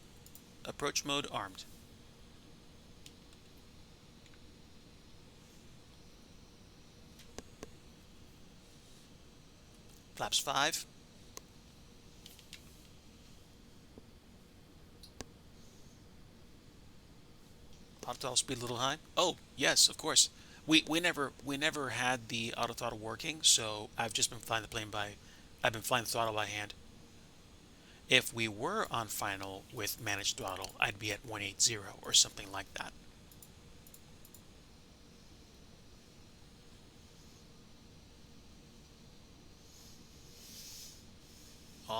Approach mode armed. Flaps 5. Auto throttle speed a little high. Oh, yes, of course. We never had the auto throttle working, so I've just been flying the plane by I've been flying the throttle by hand. If we were on final with managed throttle, I'd be at 180 or something like that.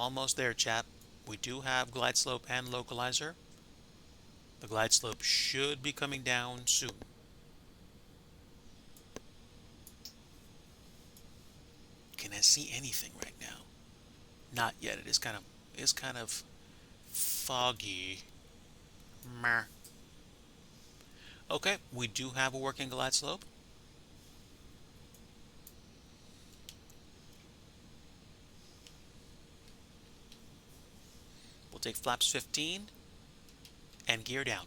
almost there, chap. We do have glide slope and localizer. The glide slope should be coming down soon. Can I see anything right now? Not yet. It is kind of foggy. Meh. Okay, we do have a working glide slope. We'll take flaps 15 and gear down.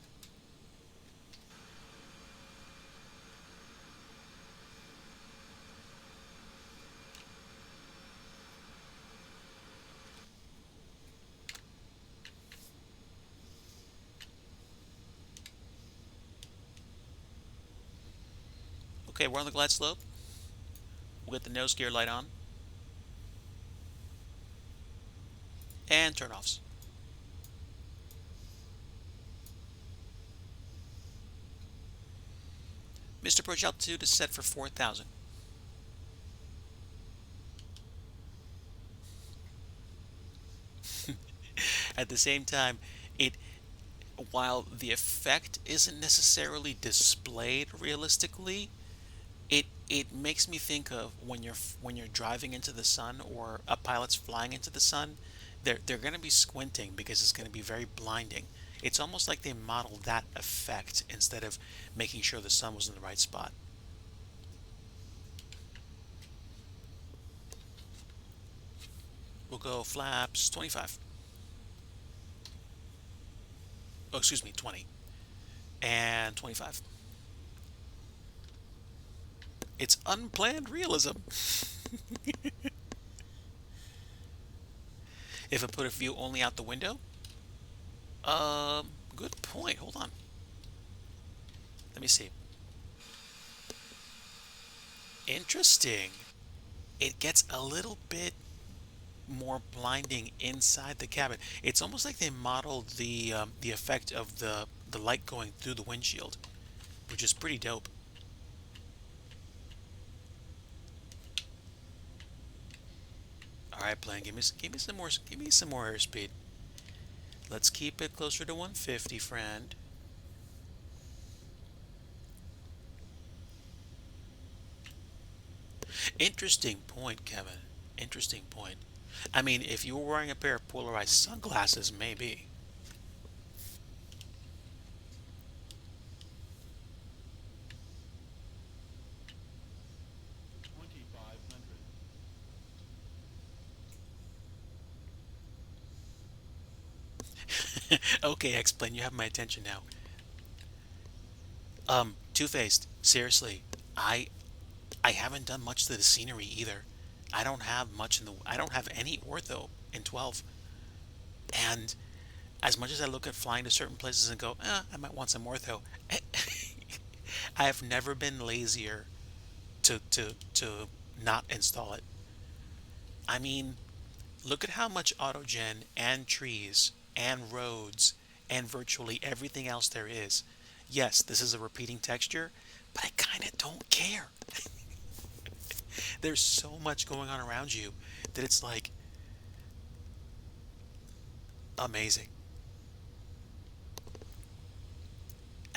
Okay, we're on the glide slope. We'll get the nose gear light on. And turn-offs. Mr. Approach altitude is set for 4,000. At the same time, it while the effect isn't necessarily displayed realistically, it makes me think of when you're driving into the sun or a pilot's flying into the sun, they're going to be squinting because it's going to be very blinding. It's almost like they modeled that effect instead of making sure the sun was in the right spot. We'll go flaps 25. Oh, excuse me, 20. And 25. It's unplanned realism. If I put a view only out the window, good point. Hold on. Let me see. Interesting. It gets a little bit more blinding inside the cabin. It's almost like they modeled the effect of the light going through the windshield, which is pretty dope. All right, plane, give me some more airspeed. Let's keep it closer to 150, friend. Interesting point, Kevin. Interesting point. I mean, if you were wearing a pair of polarized sunglasses, maybe. 2,500. Okay, XPLANE, you have my attention now. Two-faced. Seriously, I haven't done much to the scenery either. I don't have any ortho in 12. And as much as I look at flying to certain places and go, I might want some ortho, I have never been lazier to not install it. I mean, look at how much autogen and trees and roads and virtually everything else there is. Yes, this is a repeating texture, but I kind of don't care. There's so much going on around you that it's like amazing.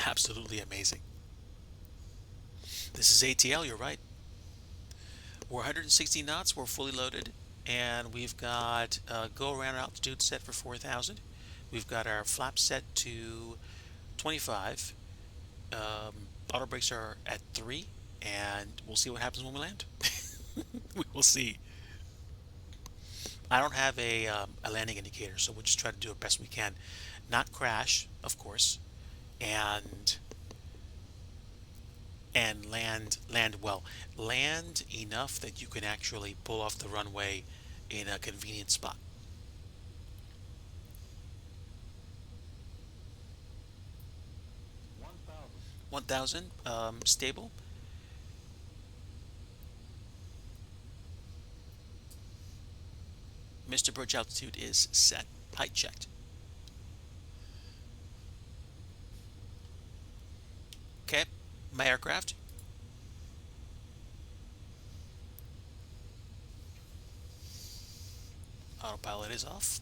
Absolutely amazing. This is ATL, you're right. We're 160 knots, we're fully loaded, and we've got go around altitude set for 4,000. We've got our flaps set to 25. Auto brakes are at 3, and we'll see what happens when we land. We will see. I don't have a landing indicator, so we'll just try to do it best we can. Not crash, of course, and land well. Land enough that you can actually pull off the runway in a convenient spot. 1,000. 1,000, stable. Mr. Approach altitude is set. Height checked. Okay, my aircraft. Autopilot is off.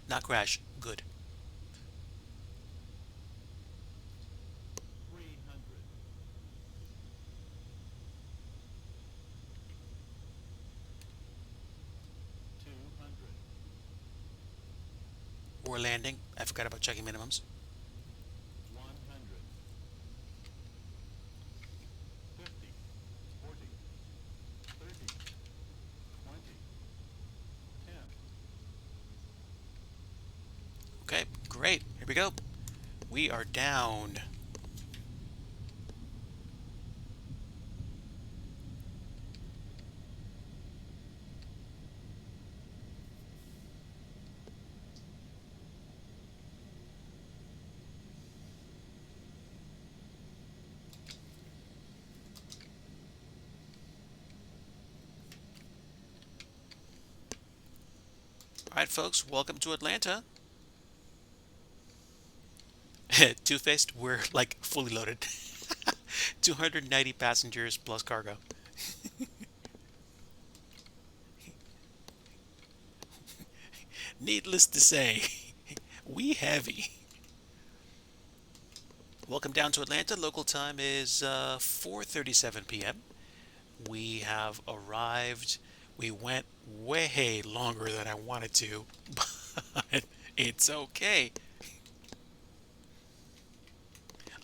Not crash. Good. 200. We're landing. I forgot about checking minimums. 100. 50. 40. 30. 20. 10. Okay, great. Here we go. We are down. All right, folks, welcome to Atlanta. Two-faced, we're like fully loaded. 290 passengers plus cargo. Needless to say, we heavy. Welcome down to Atlanta. Local time is 4:37 p.m. We have arrived. We went way longer than I wanted to, but it's okay.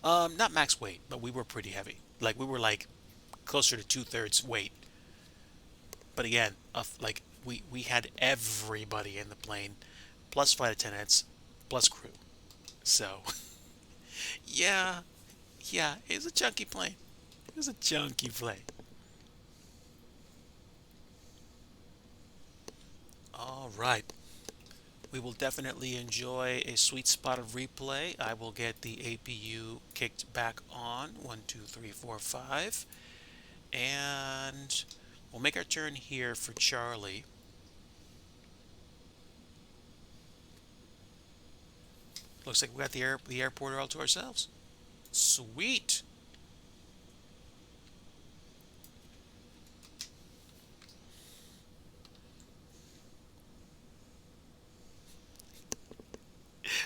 Not max weight, but we were pretty heavy. Like we were like closer to 2/3 weight. But again, like we had everybody in the plane, plus flight attendants, plus crew. So yeah, yeah, it was a chunky plane. It was a chunky plane. All right. We will definitely enjoy a sweet spot of replay. I will get the APU kicked back on. 1, 2, 3, 4, 5. And we'll make our turn here for Charlie. Looks like we got the airport all to ourselves. Sweet.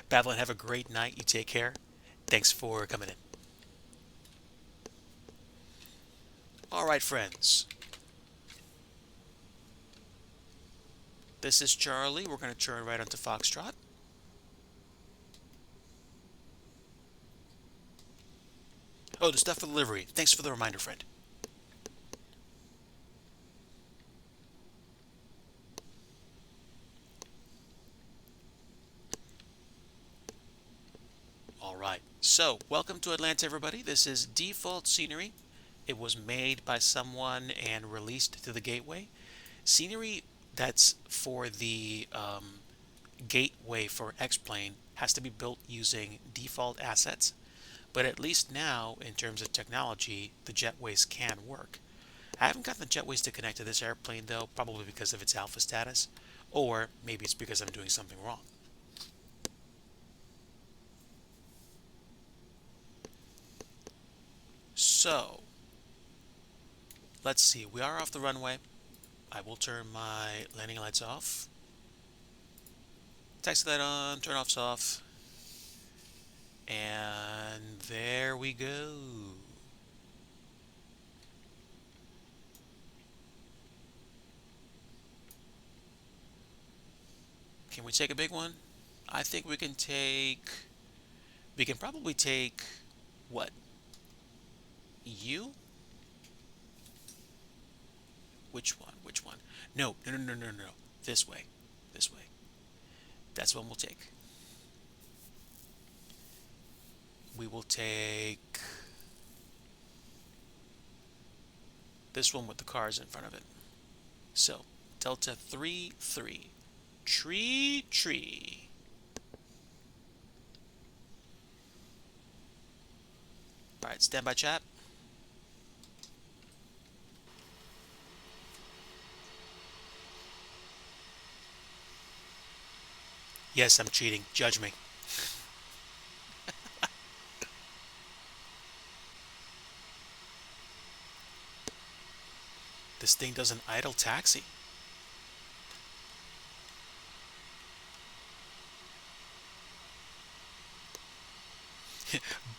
Babylon, have a great night. You take care. Thanks for coming in. All right, friends. This is Charlie. We're going to turn right onto Foxtrot. Oh, the stuff for delivery. Thanks for the reminder, friend. All right. So, welcome to Atlanta, everybody. This is Default Scenery. It was made by someone and released to the gateway. Scenery that's for the gateway for XPLANE has to be built using default assets. But at least now, in terms of technology, the jetways can work. I haven't gotten the jetways to connect to this airplane, though, probably because of its alpha status. Or maybe it's because I'm doing something wrong. So, let's see. We are off the runway. I will turn my landing lights off. Taxi light on, turn offs off. And there we go. Can we take a big one? I think we can take... We can probably take... What? You? Which one? Which one? No, no, no, no, no, no. This way. This way. That's one we'll take. We will take this one with the cars in front of it. So, Delta 3-3. Tree. Alright, stand by, chat. Yes, I'm cheating. Judge me. this thing does an idle taxi.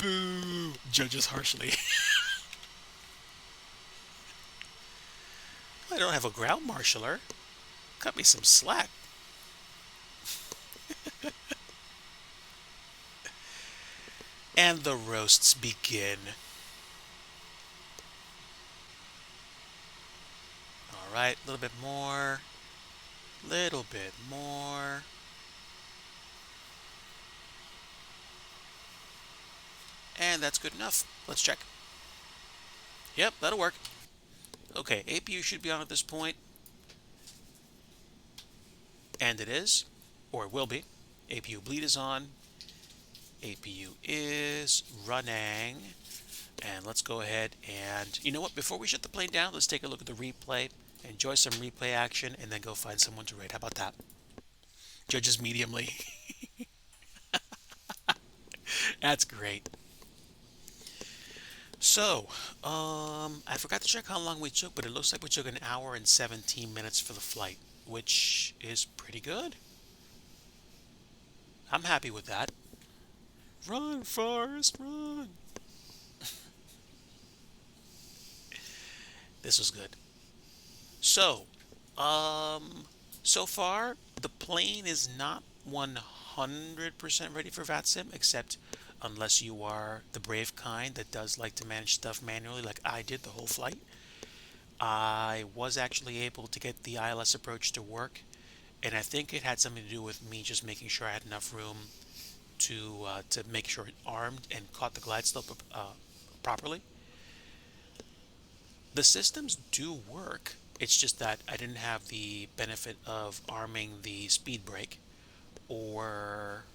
Boo! Judges harshly. I don't have a ground marshaller. Cut me some slack. And the roasts begin. Alright, a little bit more. Little bit more. And that's good enough. Let's check. Yep, that'll work. Okay, APU should be on at this point. And it is. Or it will be. APU bleed is on. APU is running. And let's go ahead and... You know what? Before we shut the plane down, let's take a look at the replay. Enjoy some replay action, and then go find someone to raid. How about that? Judges mediumly. That's great. So, I forgot to check how long we took, but it looks like we took an hour and 17 minutes for the flight, which is pretty good. I'm happy with that. Run, Forrest, run! This was good. So, so far, the plane is not 100% ready for VATSIM, except unless you are the brave kind that does like to manage stuff manually like I did the whole flight. I was actually able to get the ILS approach to work, and I think it had something to do with me just making sure I had enough room to make sure it armed and caught the glide slope properly. The systems do work. It's just that I didn't have the benefit of arming the speed brake, or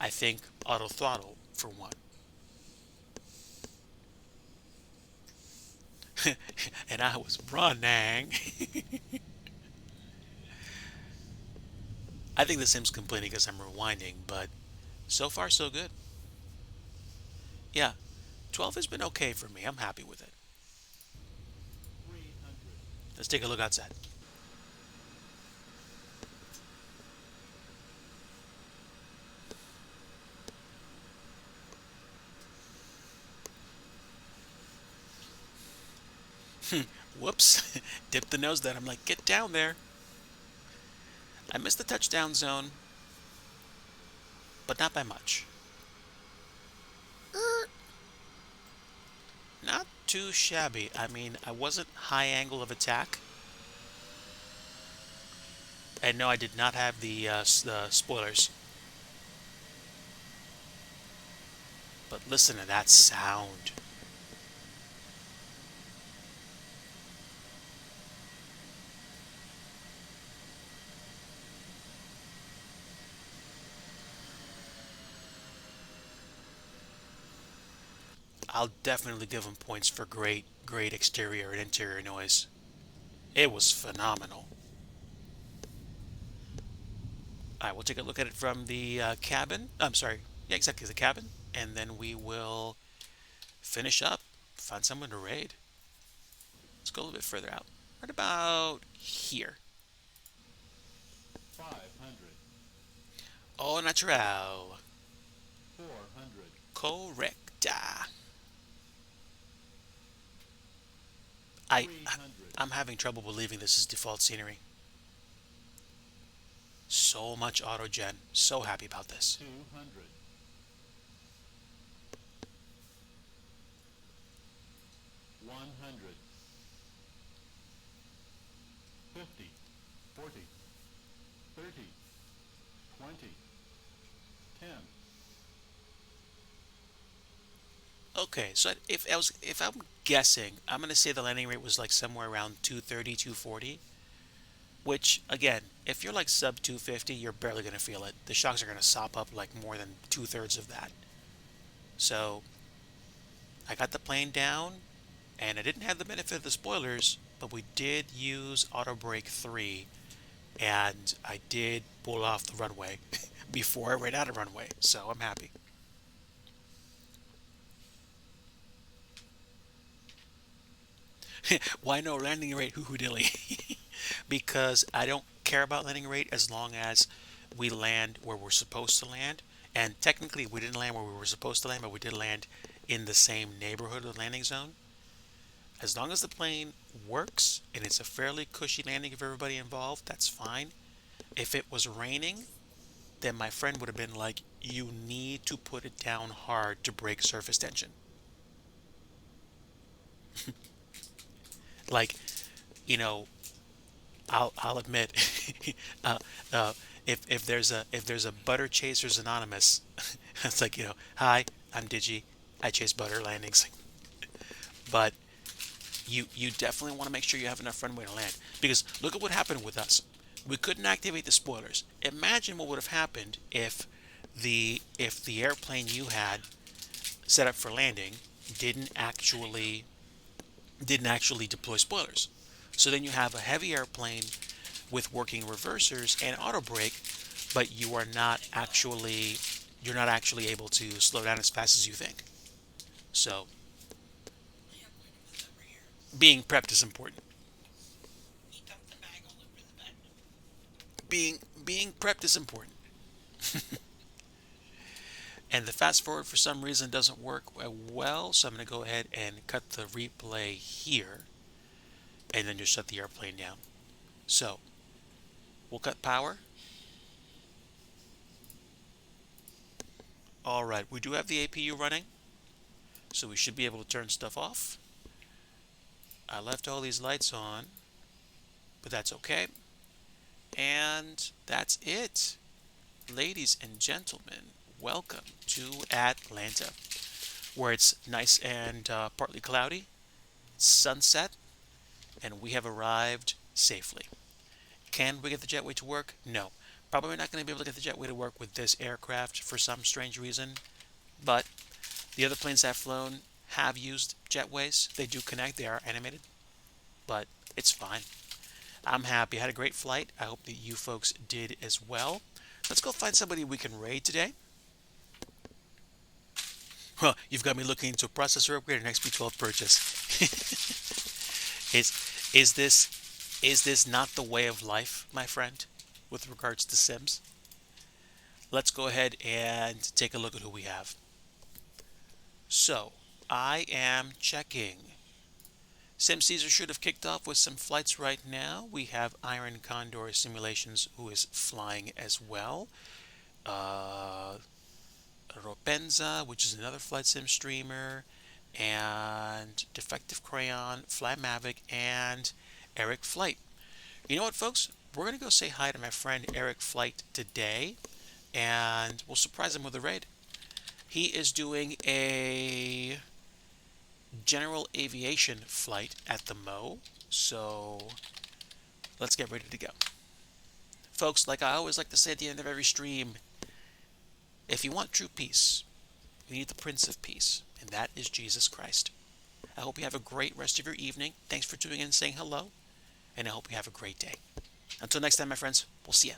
I think auto throttle for one. And I was running. I think the sim's complaining because I'm rewinding, but so far so good. Yeah, 12 has been okay for me. I'm happy with it. 300. Let's take a look outside. Whoops. Dipped the nose down. I'm like, get down there. I missed the touchdown zone, but not by much. Not too shabby. I mean, I wasn't high angle of attack. And no, I did not have the spoilers. But listen to that sound. I'll definitely give them points for great exterior and interior noise. It was phenomenal. Alright, we'll take a look at it from the cabin. I'm sorry. Yeah, exactly, the cabin. And then we will finish up. Find someone to raid. Let's go a little bit further out. Right about here. 500. Au natural. 400. Correcta. I, 300. I'm having trouble believing this is default scenery. So much auto gen. So happy about this. 200. 100. 50. 40. 30. 20. 10. Okay, so if I'm guessing, I'm gonna say the landing rate was like somewhere around 230, 240. Which again, if you're like sub 250, you're barely gonna feel it. The shocks are gonna sop up like more than 2/3 of that. So I got the plane down, and I didn't have the benefit of the spoilers, but we did use auto brake 3, and I did pull off the runway before I ran out of runway. So I'm happy. Why no landing rate, hoo hoo dilly? Because I don't care about landing rate as long as we land where we're supposed to land. And technically, we didn't land where we were supposed to land, but we did land in the same neighborhood of the landing zone. As long as the plane works and it's a fairly cushy landing for everybody involved, that's fine. If it was raining, then my friend would have been like, you need to put it down hard to break surface tension. Like, you know, I'll admit, uh, if there's a Butter Chasers Anonymous, it's like, hi, I'm Digi, I chase butter landings. But you definitely want to make sure you have enough runway to land, because look at what happened with us. We couldn't activate the spoilers. Imagine what would have happened if the airplane you had set up for landing didn't actually didn't actually deploy spoilers. So then you have a heavy airplane with working reversers and auto brake, but you're not actually able to slow down as fast as you think. So being prepped is important. Being prepped is important. And the fast forward for some reason doesn't work well, so I'm going to go ahead and cut the replay here and then just shut the airplane down. So we'll cut power. Alright, we do have the APU running, so we should be able to turn stuff off. I left all these lights on, but that's okay. And that's it. Ladies and gentlemen, welcome to Atlanta, where it's nice and partly cloudy, sunset, and we have arrived safely. Can we get the jetway to work? No. Probably not going to be able to get the jetway to work with this aircraft for some strange reason, but the other planes that have flown have used jetways. They do connect, they are animated, but it's fine. I'm happy. I had a great flight. I hope that you folks did as well. Let's go find somebody we can raid today. Well, you've got me looking into a processor upgrade and XP12 purchase. Is this not the way of life, my friend, with regards to Sims? Let's go ahead and take a look at who we have. So, I am checking. Sim Caesar should have kicked off with some flights right now. We have Iron Condor Simulations, who is flying as well. Ropenza, which is another flight sim streamer, and Defective Crayon, Fly Mavic, and Eric Flight. You know what, folks? We're going to go say hi to my friend Eric Flight today, and we'll surprise him with a raid. He is doing a general aviation flight at the Mo, so let's get ready to go. Folks, like I always like to say at the end of every stream, if you want true peace, you need the Prince of Peace, and that is Jesus Christ. I hope you have a great rest of your evening. Thanks for tuning in and saying hello, and I hope you have a great day. Until next time, my friends, we'll see ya.